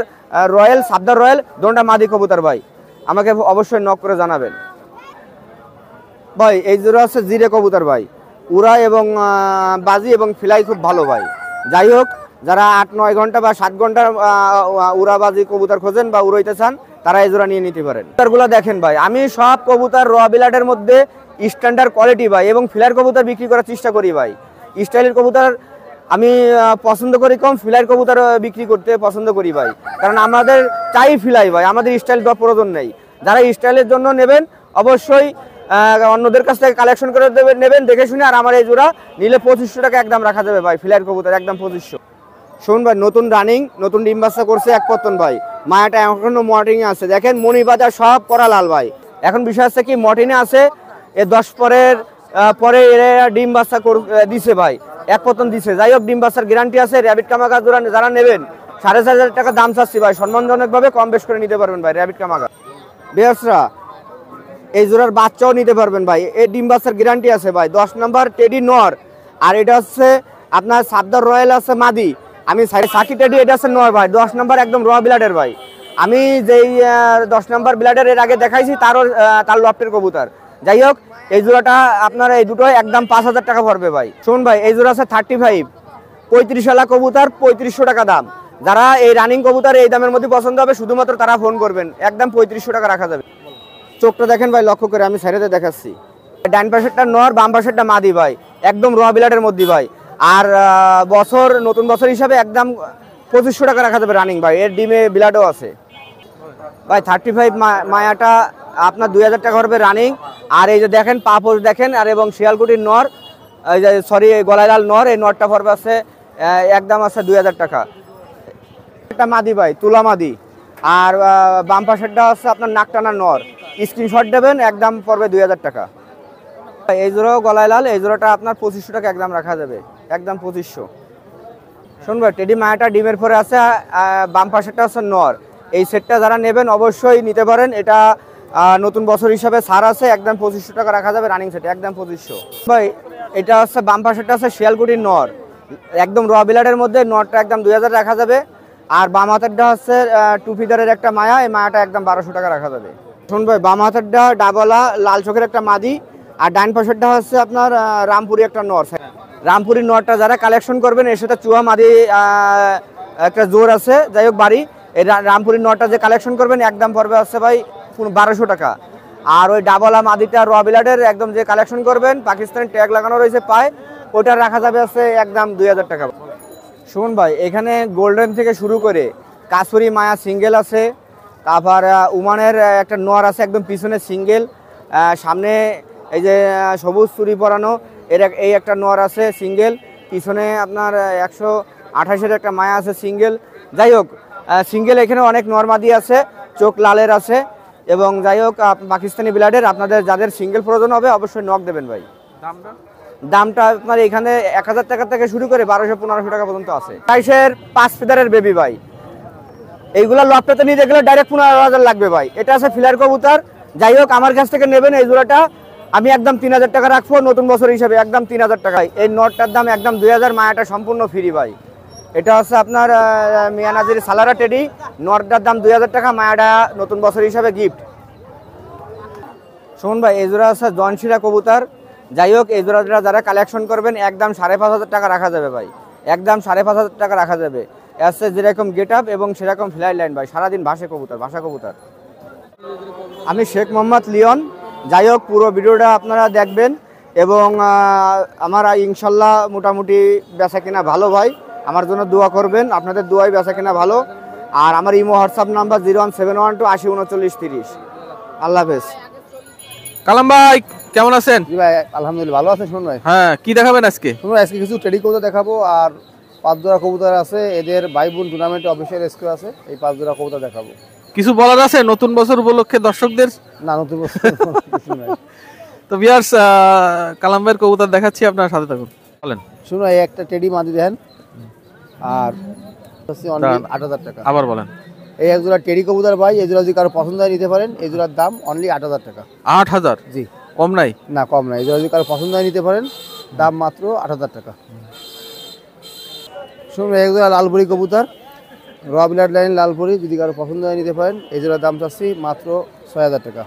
রয়্যাল, সাবদার রয়্যাল, দুটোটা মাদি কবুতর ভাই। আমাকে অবশ্যই নক করে জানাবেন ভাই। এই জোড়া আছে জিরে কবুতর ভাই, উড়া এবং বাজি এবং ফ্লাই খুব ভালো ভাই। যাই হোক, যারা 8-9 ঘন্টা বা 7 ঘন্টার উড়াবাজি কবুতর খোঁজেন বা উড়াইতে চান, তারা এই জোড়া নিয়ে নিতে পারেন। কবুতরগুলো দেখেন ভাই, আমি সব কবুতর র বিলাটের মধ্যে স্ট্যান্ডার্ড কোয়ালিটি ভাই, এবং ফ্লাইয়ের কবুতর বিক্রি করার চেষ্টা করি ভাই। স্টাইলের কবুতর আমি পছন্দ করি কম, ফ্লাইয়ের কবুতর বিক্রি করতে পছন্দ করি ভাই, কারণ আমাদের চাই ফ্লাই ভাই, আমাদের স্টাইল দেওয়ার প্রয়োজন নেই। যারা স্টাইলের জন্য নেবেন অবশ্যই অন্যদের কাছ থেকে কালেকশন করে নেবেন দেখে শুনে। আর আমার এই জোড়া নিলে 2500 টাকা একদম রাখা যাবে ভাই, ফ্লাইয়ের কবুতর একদম 2500। শুন ভাই, নতুন রানিং, নতুন ডিম বাচ্চা করছে এক পত্তন ভাই। মায়াটা এখনো মর্টিং আছে, দেখেন মনি বাজার সব করা লাল ভাই। এখন বিষয় হচ্ছে কি, মর্টিনে আছে, এ 10 পরে এরা ডিম বাচ্চা দিছে ভাই, এক পতন দিছে। যাই হোক, ডিম বাচ্চার গ্যারান্টি আছে। র্যাবিট কামাগা জোড়া যারা নেবেন 4500 টাকা দাম চাচ্ছি ভাই, সম্মানজনক ভাবে কম বেশ করে নিতে পারবেন ভাই। র্যাবিট কামাগা বেয়াসরা এই জোড়ার বাচ্চাও নিতে পারবেন ভাই, এই ডিম বাচ্চার গ্যারান্টি আছে ভাই। 10 নম্বর টেডি নর, আর এটা হচ্ছে আপনার সাবদার রয়্যাল আছে মাদি। আমি সাকি টেডি, এটা আছে নর ভাই। 10 নম্বর একদম র বিলাডের ভাই। আমি যেই 10 নম্বর বিলাডের এর আগে দেখাইছি, তার লফটের কবুতর। যাই হোক, এই জোড়াটা আপনার এই দুটো একদম 5000 টাকা পড়বে ভাই। শুন ভাই, এই জোড়া আছে 35, 35 কবুতর, 3500 টাকা দাম। যারা এই রানিং কবুতর এই দামের মধ্যে পছন্দ হবে, শুধুমাত্র তারা ফোন করবেন, একদম 3500 টাকা রাখা যাবে। চোখটা দেখেন ভাই, লক্ষ্য করে আমি সাইডে দেখাচ্ছি। ডান পাশেরটা নর, বাম পাশেরটা মাদি ভাই, একদম র বিলাটের মধ্যে ভাই। আর নতুন বছর হিসাবে একদম 2500 টাকা রাখা যাবে রানিং ভাই। এর ডিমে বিলাটও আছে ভাই। 35 মায়াটা আপনার 2000 টাকা পড়বে রানিং। আর এই যে দেখেন পাপোশ দেখেন, আর এবং শিয়ালকুটির নর, এই যে সরি গলায় লাল নর, এই নরটা পড়বে আছে একদম আছে 2000 টাকা। একটা মাদি ভাই, তুলা মাদি। আর বাম পাশেরটা হচ্ছে আপনার নাকটানা নর, স্ক্রিনশট দেবেন, একদম পড়বে 2000 টাকা। এই জোড়াও গলায় লাল, এই জোড়াটা আপনার 2500 টাকা একদম রাখা যাবে, একদম 2500। শুনবে, টেডি মায়াটা ডিমের পরে আছে, বাম পাশেরটা হচ্ছে নর। এই সেটটা যারা নেবেন অবশ্যই নিতে পারেন। এটা নতুন বছর হিসাবে ছাড় আছে, একদম 2500 টাকা রাখা যাবে রানিং সেট, একদম 2500 ভাই। এটা হচ্ছে বাম পাশেরটা হচ্ছে শিয়ালকুটির নর, একদম র বিলাডের মধ্যে। নরটা একদম 2000 রাখা যাবে। আর বাম হাতেরটা হচ্ছে টুপিদারের একটা মায়া, এই মায়াটা একদম 1200 টাকা রাখা যাবে। শুন ভাই, বাম হাতেরটা ডাবলা লাল চোখের একটা মাদি, আর ডান পাশেরটা হচ্ছে আপনার রামপুরি একটা নর। রামপুরির নরটা যারা কালেকশন করবেন, এর সাথে চুয়া মাদি একটা জোর আছে, যাই হোক বাড়ি। এই রামপুরির নরটা যে কালেকশন করবেন একদম পড়বে হচ্ছে ভাই 1200 টাকা। আর ওই ডাবলা মাদিটা র বিলাডের একদম যে কালেকশন করবেন, পাকিস্তানি ট্যাগ লাগানো রয়েছে পায়, ওটা রাখা যাবে হচ্ছে একদম 2000 টাকা। শুনুন ভাই, এখানে গোল্ডেন থেকে শুরু করে কাসুরি মায়া সিঙ্গেল আছে, তারপর উমানের একটা নর আছে একদম পিছনে সিঙ্গেল, সামনে এই যে সবুজ চুরি পরানো এই একটা নর আছে সিঙ্গেল, পিছনে আপনার 128-এর একটা মায়া আছে সিঙ্গেল। যাই হোক সিঙ্গেল এখানে অনেক নরমাদি আছে, চোখ লালের আছে, এবং যাই হোক পাকিস্তানি ব্লাডের আপনাদের যাদের সিঙ্গেল প্রয়োজন হবে অবশ্যই নক দেবেন ভাই। দামটা আপনার এখানে 1000 টাকা থেকে শুরু করে 1200-1500 টাকা পর্যন্ত আছে। 22-এর 5 ফিদারের বেবি ভাই, এইগুলা লফটাতে নিয়ে দেখলে ডাইরেক্ট 15,000 লাগবে ভাই। এটা আছে ফিলার কবুতর। যাই হোক আমার কাছ থেকে নেবেন এই জোড়াটা আমি একদম 3000 টাকা রাখবো নতুন বছর হিসাবে, একদম 3000 টাকায়। এই নটটার দাম একদম 2000, মায়াটা সম্পূর্ণ ফ্রি ভাই। এটা হচ্ছে আপনার মিয়ানাজির সালারা টেডি, নটটার দাম 2000 টাকা, মায়াটা নতুন বছর হিসাবে গিফট। শুনুন ভাই, এই জোড়া আছে জনশিরা কবুতর। যাই হোক এই জোড়াটা যারা কালেকশন করবেন একদম 5500 টাকা রাখা যাবে ভাই, একদম 5500 টাকা রাখা যাবে। আছে যেরকম গেট আপ এবং সেরকম ফ্লাই লাইন ভাই, সারাদিন ভাসা কবুতর। আমি শেখ মোহাম্মদ লিওন। যাই হোক পুরো ভিডিওটা আপনারা দেখবেন এবং আমার ইনশাল্লাহ মোটামুটি বেচা কেনা ভালো ভাই, আমার জন্য দোয়া করবেন, আপনাদের দোয়াই বেচা কেনা ভালো। আর আমার ইমো হোয়াটসঅ্যাপ নাম্বার 01712 80 39 30। আল্লাহ হাফেজ। কালাম ভাই কেমন আছেন? জি ভাই আলহামদুলিল্লাহ ভালো আছেন। শুনুন ভাই, হ্যাঁ কি দেখাবেন আজকে? শুনুন আজকে কিছু টেডি কবুতর দেখাবো, আর 5 জোড়া কবুতর আছে, এদের ভাই বোন টুর্নামেন্টে অফিসিয়াল স্কোর আছে, এই 5 জোড়া কবুতর দেখাবো। কিছু বলার আছে নতুন বছর উপলক্ষে দর্শকদের? না নতুন বছর কিছু নাই। তো ভিউয়ার্স কালাম ভাইয়ের কবুতর দেখাচ্ছি, আপনার সাথে থাকুন। বলেন। শুনুন এই একটা টেডি মাদি দেখেন, আর হচ্ছে অনলি 8000 টাকা। আবার বলেন। এই এক জোড়া টেডি কবুতর ভাই, এই জোড়া যদি কারো পছন্দ হয় নিতে পারেন, এই জোড়ার দাম অনলি 8000 টাকা। 8000? জি কম নাই? না কম নাই, এই জোড়া যদি কারো পছন্দ হয় নিতে পারেন, দাম মাত্র 8000 টাকা। শুনুন এক জোড়া লালপুরি কবুতর, র বিলাড লাইন লালপুরি, যদি কারো পছন্দ হয় নিতে পারেন, এই জোড়ার দাম চাচ্ছি মাত্র 6000 টাকা।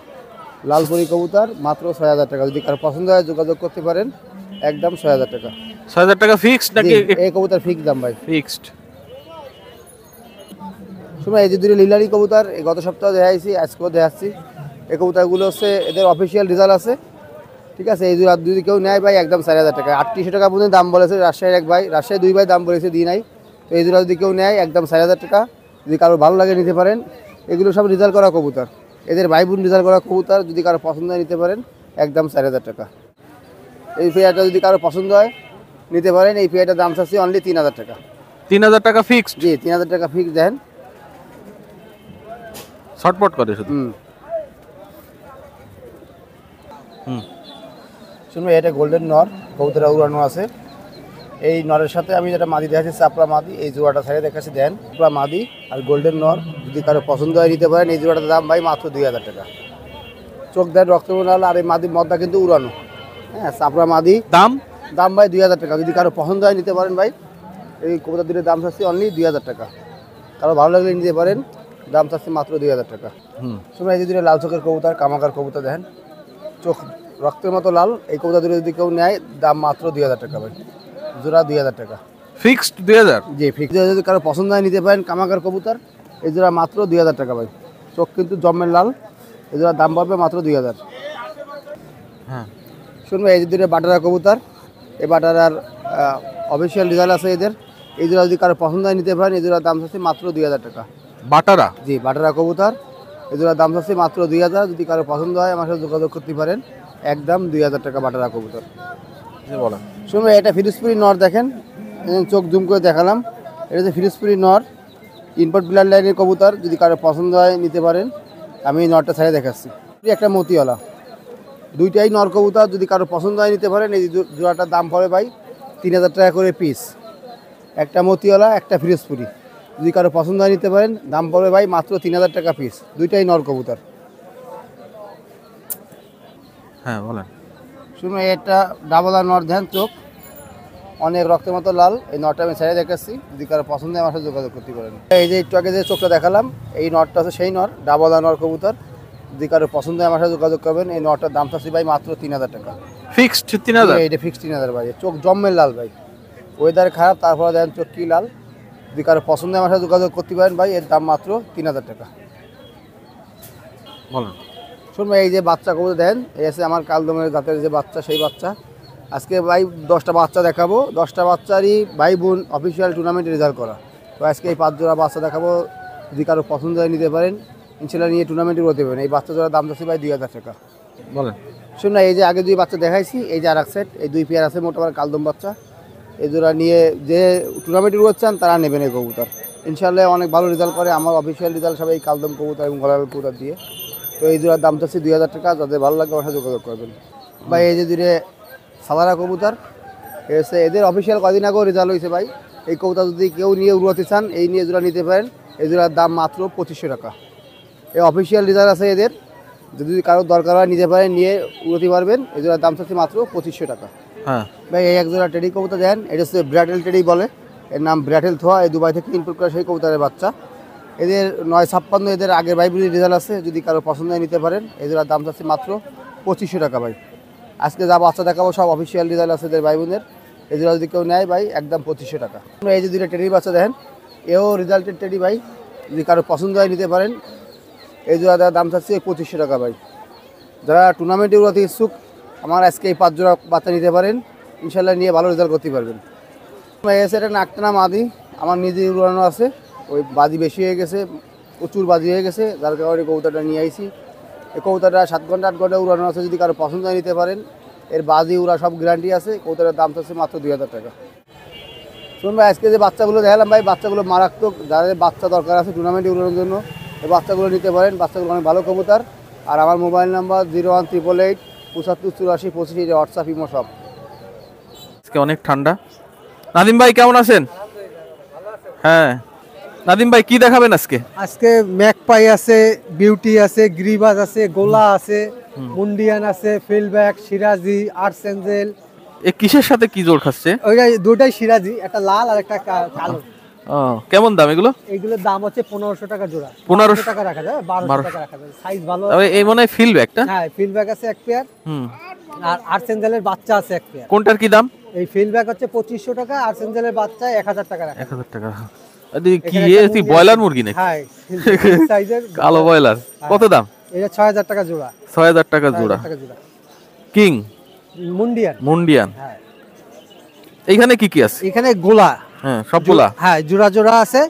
লালপুরি কবুতর মাত্র 6000 টাকা, যদি কারো পছন্দ হয় যোগাযোগ করতে পারেন, একদম 6000 টাকা। 6000 টাকা ফিক্সড নাকি? এই কবুতর ফিক্স দাম ভাই, ফিক্সড। শুনুন এই যে দুটো লিলারি কবুতর, এই গত সপ্তাহে দেখাইছি, আজকেও দেখাচ্ছি। এই কবুতরগুলো হচ্ছে এদের অফিসিয়াল রেজাল্ট আছে, ঠিক আছে। এই যদি কেউ নেয় ভাই একদম 4000 টাকা। 3800 টাকা পর্যন্ত দাম বলেছে রাজশাহীর এক ভাই, রাজশাহী 2 ভাই দাম বলেছে, দিই নাই। তো এই যদি কেউ নেয় একদম 4000 টাকা, যদি কারো ভালো লাগে নিতে পারেন। এগুলো সব রেজাল্ট করা কবুতর, এদের ভাই বোন রেজাল্ট করা কবুতর, যদি কারো পছন্দ হয় নিতে পারেন, একদম 4000 টাকা। এই পেয়ারটা যদি কারো পছন্দ হয় নিতে পারেন, এই পেয়ারটার দাম চাচ্ছি অনলি 3000 টাকা। 3000 টাকা ফিক্সড? জি 3000 টাকা ফিক্স দেন। শর্টপট করে শুধু। শুনুন এটা গোল্ডেন নর, কবুতর উড়ানো আছে। এই নরের সাথে আমি যেটা মাদি দেখাচ্ছি চাপড়া মাদি, এই জোড়াটা সাইডে দেখাচ্ছি দেন, চাপড়া মাদি আর গোল্ডেন নর, যদি কারো পছন্দ হয় নিতে পারেন। এই জোড়াটার দাম ভাই মাত্র 2000 টাকা। চোখ দেন রক্তমোনাল, আর এই মাদি মদটা কিন্তু উড়ানো, হ্যাঁ চাপড়া মাদি। দাম ভাই 2000 টাকা, যদি কারো পছন্দ হয় নিতে পারেন ভাই। এই কবুতর দুটোর দাম চাচ্ছি অনলি 2000 টাকা, কারো ভালো লাগলে নিতে পারেন, দাম চাচ্ছি মাত্র 2000 টাকা। শুনুন এই যে দুটো লাল চোখের কবুতর, কামাকার কবুতর দেখেন, চোখ রক্তের মতো লাল। এই কবুতর দুটো যদি কেউ নেয় দাম মাত্র 2000 টাকা ভাই, জোড়া 2000 টাকা ফিক্সড। 2000? জি ফিক্সড। যদি কারো পছন্দ হয় নিতে পারেন, কামাকার কবুতর, এই জোড়া মাত্র 2000 টাকা ভাই। চোখ কিন্তু জম্মের লাল, এই জোড়ার দাম পড়বে মাত্র 2000। হ্যাঁ শুনবে এই যে দুটো বাটারা কবুতর, এই বাটারার অফিসিয়াল রেজাল্ট আছে এদের। এই জোড়া যদি কারো পছন্দ হয় নিতে পারেন, এই জোড়ার দাম চাচ্ছি মাত্র 2000 টাকা। বাটারা? জি বাটারা কবুতর, এই জোড়ার দাম চাচ্ছি মাত্র 2000, যদি কারো পছন্দ হয় আমার সাথে যোগাযোগ করতে পারেন, একদম 2000 টাকা বাটারা কবুতর। বলেন। শুনবে এটা ফিরোজপুরি নর দেখেন, চোখ জুম করে দেখালাম, এটা হচ্ছে ফিরোজপুরি নর, ইনপুট ব্লাড লাইনের কবুতর, যদি কারো পছন্দ হয় নিতে পারেন। আমি এই নরটা ছাড়িয়ে দেখাচ্ছি, একটা মতিওয়ালা, দুইটাই নর কবুতর, যদি কারো পছন্দ হয় নিতে পারেন। এই জোড়াটার দাম পড়ে ভাই 3000 টাকা করে পিস। একটা মতিওয়ালা একটা ফিরোজপুরি, যদি কারো পছন্দ হয় নিতে পারেন, দাম পড়বে ভাই মাত্র 3000 টাকা পিস, দুইটাই নর কবুতর। হ্যাঁ বলেন। শুনুন এটা ডাবল আর নর ধ্যান চোখ অনেক রক্তের মতো লাল। এই নটটা আমি ছেড়ে দেখাচ্ছি, যদি কারো পছন্দ হয় আমার সাথে যোগাযোগ করতে পারেন। এই যে একটু আগে যে চোখটা দেখালাম এই নটটা আছে সেই নর, ডাবল আর নর কবুতর। যদি কারো পছন্দ হয় আমার সাথে যোগাযোগ করবেন। এই নটটার দাম চাচ্ছি ভাই মাত্র 3000 টাকা। ফিক্সড 3000? এইটা ফিক্সড 3000 ভাই। চোখ জম্মের লাল ভাই, ওয়েদার খারাপ তারপরে দেন চোখ কি লাল। যদি কারো পছন্দ হয় আমার সাথে যোগাযোগ করতে পারেন ভাই। এর দাম মাত্র 3000 টাকা। বলেন। শুনুন এই যে বাচ্চা কবুতর দেন, এই আছে আমার কালদমের জাতের যে বাচ্চা সেই বাচ্চা। আজকে ভাই 10টা বাচ্চা দেখাবো, 10টা বাচ্চারই ভাই বোন অফিসিয়াল টুর্নামেন্টে রেজাল্ট করা। তো আজকে এই 5 জোড়া বাচ্চা দেখাবো, যদি কারো পছন্দ হয় নিতে পারেন, ইনশাল্লাহ নিয়ে টুর্নামেন্টে করতে পারেন। এই বাচ্চা জোড়ার দাম যাচ্ছে ভাই 2000 টাকা। বলেন। শুনুন এই যে আগে 2 বাচ্চা দেখাইছি, এই যে আর এক সেট, এই 2 পেয়ার আছে মোটামুটি কালদম বাচ্চা। এই জোড়া নিয়ে যে টুর্নামেন্টে করছেন তারা নেবেন এই কবুতর, ইনশাল্লাহ অনেক ভালো রেজাল্ট করে। আমার অফিসিয়াল রেজাল্ট সবাই এই কালদম কবুতর এবং গলার কবুতর দিয়ে। তো এই জোড়ার দাম চাচ্ছি 2000 টাকা। যাদের ভালো লাগে আমার সাথে যোগাযোগ করবেন ভাই। এই যে দুটো সালারা কবুতর এসে এদের অফিসিয়াল কদিন আগেও রেজাল্ট হয়েছে ভাই। এই কবুতর যদি কেউ নিয়ে উড়াতে চান এই নিয়ে জোড়া নিতে পারেন। এই জোড়ার দাম মাত্র 2500 টাকা। এই অফিসিয়াল রেজাল্ট আছে এদের, যদি কারো দরকার হয় নিতে পারেন, নিয়ে উড়াতে পারবেন। এই জোড়ার দাম চাচ্ছি মাত্র 2500 টাকা। হ্যাঁ ভাই এই এক জোড়া টেডি কবুতর দেন, এটা হচ্ছে ব্র্যাটেল টেডি বলে, এর নাম ব্র্যাটেল থোয়া। এই দুবাই থেকে ইম্পোর্ট করা সেই কবুতরের বাচ্চা। এদের 956 এদের আগের ভাইগুলি রেজাল্ট আছে, যদি কারো পছন্দ হয় নিতে পারেন। এই জোড়ার দাম চাচ্ছি মাত্র 2500 টাকা ভাই। আজকে যা বাচ্চা দেখাবো সব অফিসিয়াল রেজাল্ট আছে এদের ভাই বোনের। এই জোড়া যদি কেউ নেয় ভাই একদম 2500 টাকা। এই যে দুটো টেডির বাচ্চা দেখেন, এও রেজাল্টের টেডি ভাই, যদি কারো পছন্দ হয় নিতে পারেন। এই জোড়া দাম চাচ্ছি 2500 টাকা ভাই। যারা টুর্নামেন্টে উড়াতে ইচ্ছুক আমার আজকে এই 5 জোড়া বাচ্চা নিতে পারেন, ইনশাল্লাহ নিয়ে ভালো রেজাল্ট করতে পারবেন। এসে এটা নাকটানা মাদি আমার নিজে উড়ানো আছে, ওই বাজি বেশি হয়ে গেছে, প্রচুর বাজি হয়ে গেছে, যার কারণে কবুতরটা নিয়ে আইছি। এই কবুতরটা 7 ঘন্টা 8 ঘন্টা উড়ানো আছে, যদি কারো পছন্দ হয় নিতে পারেন। এর বাজি উড়া সব গ্যারান্টি আছে। কবুতরের দাম চাচ্ছে মাত্র 2000 টাকা। শুনুন ভাই আজকে যে বাচ্চাগুলো দেখালাম ভাই, বাচ্চাগুলো মারাত্মক। যাদের বাচ্চা দরকার আছে টুর্নামেন্টে উড়ানোর জন্য এই বাচ্চাগুলো নিতে পারেন। বাচ্চাগুলো অনেক ভালো কবুতর। আর আমার মোবাইল নাম্বার 01888 7584 25, হোয়াটসঅ্যাপ ইমো সব। আজকে অনেক ঠান্ডা। নাদিম ভাই কেমন আছেন? হ্যাঁ নাদিম ভাই কি দেখাবেন আজকে? আজকে ম্যাকপাই আছে, বিউটি আছে, গ্রিবাজ আছে, গোলা আছে, মুন্ডিয়ান আছে, ফিল্ডব্যাক, সিরাজি, আর্টস এঞ্জেল। এ কিসের সাথে কি জোর খাচ্ছে? ওইটা দুটাই সিরাজি, একটা লাল আর একটা কালো। কেমন দাম এগুলো? এইগুলোর দাম হচ্ছে 1500 টাকা জোড়া। 1500 টাকা রাখা যায়, 1200 টাকা রাখা যায়। সাইজ ভালো। এই মনে হয় ফিল্ডব্যাকটা? হ্যাঁ ফিল্ডব্যাক আছে এক পেয়ার, আর আর্টস এঞ্জেলের বাচ্চা আছে এক পেয়ার। কোনটার কি দাম? এই ফিল্ডব্যাক হচ্ছে 2500 টাকা, আর্টস এঞ্জেলের বাচ্চা 1000 টাকা রাখা। 1000 টাকা। কি তুই ব্রয়লার মুরগি নাকি? হ্যাঁ সাইজের কালো ব্রয়লার। কত দাম? এটা 6000 টাকা জোড়া। 6000 টাকা জোড়া। কিং মুন্ডিয়ান। মুন্ডিয়ান। হ্যাঁ এইখানে কি কি আছে? এখানে গোলা। হ্যাঁ সবগুলা? হ্যাঁ জোড়া জোড়া আছে,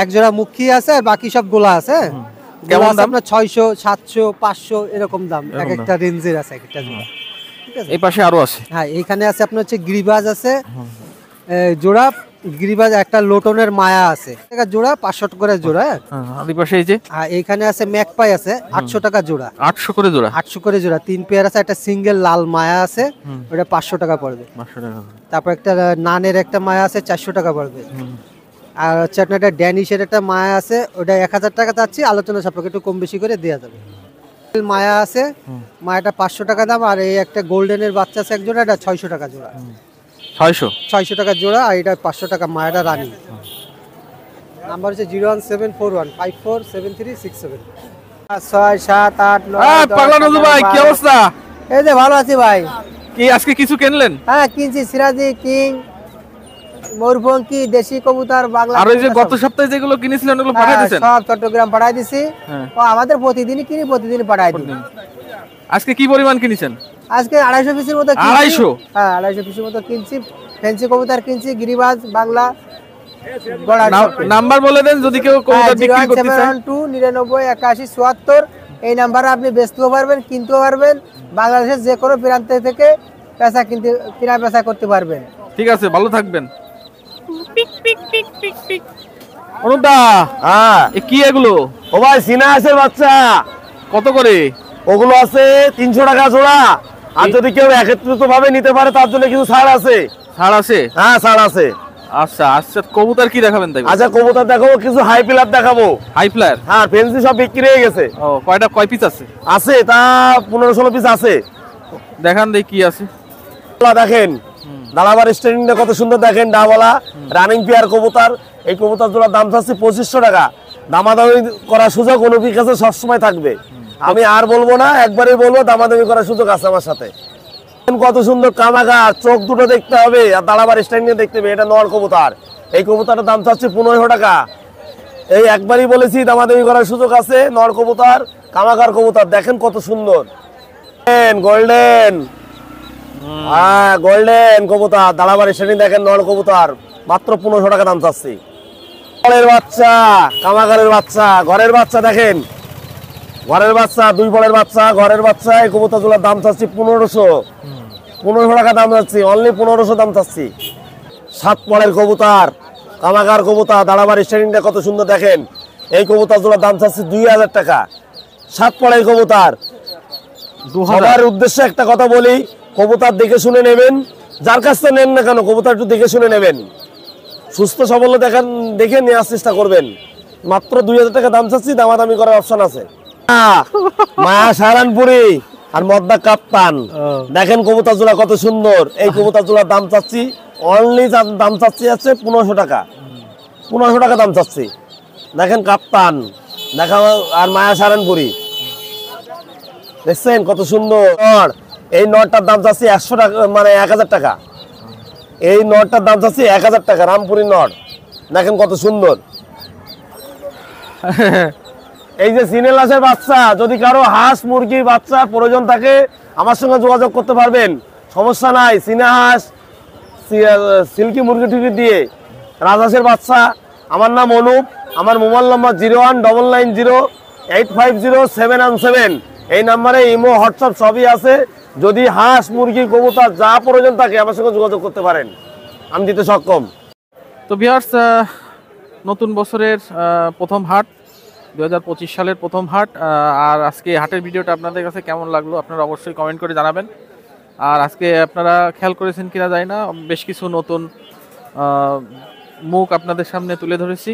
এক জোড়া মুখী আছে আর বাকি সব গোলা আছে। কেমন দাম? আপনার 600 700 500 এরকম দাম, এক একটা রেঞ্জের আছে এক একটা জোড়া। ঠিক আছে। এই পাশে আরো আছে? হ্যাঁ এখানে আছে আপনার হচ্ছে গ্রিবাজ আছে জোড়া, গ্রিবাজ একটা লোটনের মায়া আছে জোড়া, 500 করে জোড়া। এই পাশে এই যে এইখানে আছে ম্যাকপাই আছে 800 টাকা জোড়া। 800 করে জোড়া? 800 করে জোড়া। 3 পেয়ার আছে, একটা সিঙ্গেল লাল মায়া আছে, ওটা 500 টাকা পড়বে। 500 টাকা। তারপর একটা নানের একটা মায়া আছে 400 টাকা পড়বে। আর হচ্ছে আপনার একটা ড্যানিশের একটা মায়া আছে, ওটা 1000 টাকা চাচ্ছি, আলোচনা সাপেক্ষে একটু কম বেশি করে দেওয়া যাবে। মায়া আছে, মায়াটা 500 টাকা দাম। আর এই একটা গোল্ডেনের বাচ্চা আছে এক জোড়া, এটা 600 টাকা জোড়া। 600 টাকা জোড়া। আর এটা 500 টাকা মায়াটা রানি। নাম্বার হচ্ছে 01741547367। 6 7 8 9। পাগলা নজু ভাই কি অবস্থা? এই যে ভালো আছি ভাই। কি আজকে কিছু কিনলেন? হ্যাঁ কিনছি, সিরাজি, কিং, ময়ূরপঙ্খী, দেশি কবুতর, বাংলা। আর ওই যে গত সপ্তাহে যেগুলো কিনেছিলেন ওগুলো পাঠিয়ে দিয়েছেন? সব চট্টগ্রাম পাঠিয়ে দিছি। ও আমাদের প্রতিদিনই কিনি, প্রতিদিন পাঠিয়ে দিই। আজকে কি পরিমাণ কিনেছেন? আজকে 250 পিসের মতো কিনছি। 250? হ্যাঁ 250 পিসের মতো কিনছি। ফ্যান্সি কবুতর কিনছি, গিরিবাজ, বাংলা। নাম্বার বলে দেন যদি কেউ কবুতর বিক্রি করতে চায়। 01792 99 81 74। এই নাম্বারে আপনি বেচতেও পারবেন, কিনতেও পারবেন। বাংলাদেশের যে কোনো প্রান্ত থেকে কিনা বেচা করতে পারবেন। ঠিক আছে, ভালো থাকবেন। অনুদা, হ্যাঁ কি এগুলো? ও ভাই সিনা আছে বাচ্চা। কত করে? ওগুলো আছে 300 টাকা জোড়া। আর যদি কেউ একত্রিত ভাবে নিতে পারে তার জন্য কিছু ছাড় আছে। ছাড় আছে? হ্যাঁ ছাড় আছে। আচ্ছা আচ্ছা, কবুতর কি দেখাবেন তাই? আচ্ছা কবুতর দেখাবো, কিছু হাই প্লেয়ার দেখাবো। High flyer? হ্যাঁ ফেন্সি সব বিক্রি হয়ে গেছে। ও কয় পিস আছে? আছে তা 15-16 পিস আছে। দেখান দেখি কি আছে। দেখেন দালাবার স্ট্যান্ডিংটা কত সুন্দর, দেখেন ডাবলা রানিং পেয়ার কবুতর। এই কবুতর জোড়ার দাম চাচ্ছি 2500 টাকা। দামাদামি করার সুযোগ অনুপির কাছে সবসময় থাকবে, আমি আর বলবো না, একবারই বলবো দামাদামি করার সুযোগ আছে আমার সাথে। কত সুন্দর কামাগার, চোখ দুটো দেখতে হবে আর দালাবার স্ট্যান্ডিং দেখতে হবে। এটা নর কবুতর, এই কবুতরের দাম চাচ্ছি 1500 টাকা। এই একবারই বলেছি দামাদামি করার সুযোগ আছে। নর কবুতর, কামাগার কবুতর, দেখেন কত সুন্দর গোল্ডেন, হ্যাঁ গোল্ডেন কবুতর, দালাবার স্ট্যান্ডিং দেখেন নর কবুতর, মাত্র 1500 টাকা দাম চাচ্ছি। ঘরের বাচ্চা, কামাগারের বাচ্চা, ঘরের বাচ্চা দেখেন, ঘরের বাচ্চা, 2 বলের বাচ্চা, ঘরের বাচ্চা। এই কবুতরগুলোর দাম চাচ্ছি 1500 টাকা দাম চাচ্ছি, অনলি 1500 দাম চাচ্ছি। 7 পলের কবুতর, কামাগার কবুতর, দালাবার স্ট্যান্ডিংটা কত সুন্দর দেখেন। এই কবুতরগুলোর দাম চাচ্ছি 2000 টাকা। 7 পলের কবুতর। সবার উদ্দেশ্যে একটা কথা বলি, কবুতর দেখে শুনে নেবেন, যার কাছ থেকে নেন না কেন কবুতর একটু দেখে শুনে নেবেন, সুস্থ সবল দেখে নেওয়ার চেষ্টা করবেন। মাত্র 2000 টাকা দাম চাচ্ছি, দামাদামি করার অপশন আছে। মায়া সারানপুরি আর মদ্দা কাপ্তান, দেখেন কবুতর জোড়া কত সুন্দর। এই কবুতর জোড়ার দাম চাচ্ছি অনলি, দাম চাচ্ছি আছে 1500 টাকা। 1500 টাকা দাম চাচ্ছি। দেখেন কাপ্তান দেখা, আর মায়া সারানপুরি দেখছেন কত সুন্দর। এই নটটার দাম চাচ্ছি 100 টাকা, মানে 1000 টাকা। এই নটটার দাম চাচ্ছি 1000 টাকা, রামপুরি নট, দেখেন কত সুন্দর। এই যে সিনেলাসের বাচ্চা, যদি কারো হাঁস মুরগি বাচ্চা প্রয়োজন থাকে আমার সঙ্গে যোগাযোগ করতে পারবেন, সমস্যা নাই। চীনা হাঁস, সিল্কি মুরগি টুরগি দিয়ে রাজহাঁসের বাচ্চা। আমার নাম অনুপ, আমার মোবাইল নম্বর 01990850 এই নাম্বারে ইমো হোয়াটসঅ্যাপ সবই আছে। যদি হাঁস মুরগি কবুতর যা প্রয়োজন থাকে আমার সঙ্গে যোগাযোগ করতে পারেন, আমি দিতে সক্ষম। তো ভিউয়ার্স, নতুন বছরের প্রথম হাট, 2025 সালের প্রথম হাট। আর আজকে হাটের ভিডিওটা আপনাদের কাছে কেমন লাগলো আপনারা অবশ্যই কমেন্ট করে জানাবেন। আর আজকে আপনারা খেয়াল করেছেন কিনা জানি না, বেশ কিছু নতুন মুখ আপনাদের সামনে তুলে ধরেছি।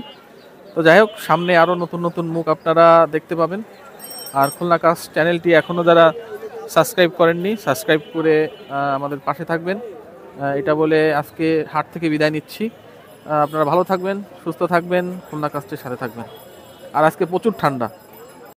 তো যাই হোক, সামনে আরও নতুন নতুন মুখ আপনারা দেখতে পাবেন। আর খুলনা কাস্ট চ্যানেলটি এখনও যারা সাবস্ক্রাইব করেননি, সাবস্ক্রাইব করে আমাদের পাশে থাকবেন। এটা বলে আজকে হাট থেকে বিদায় নিচ্ছি। আপনারা ভালো থাকবেন, সুস্থ থাকবেন, খুলনা কাস্টের সাথে থাকবেন। আর আজকে প্রচুর ঠান্ডা।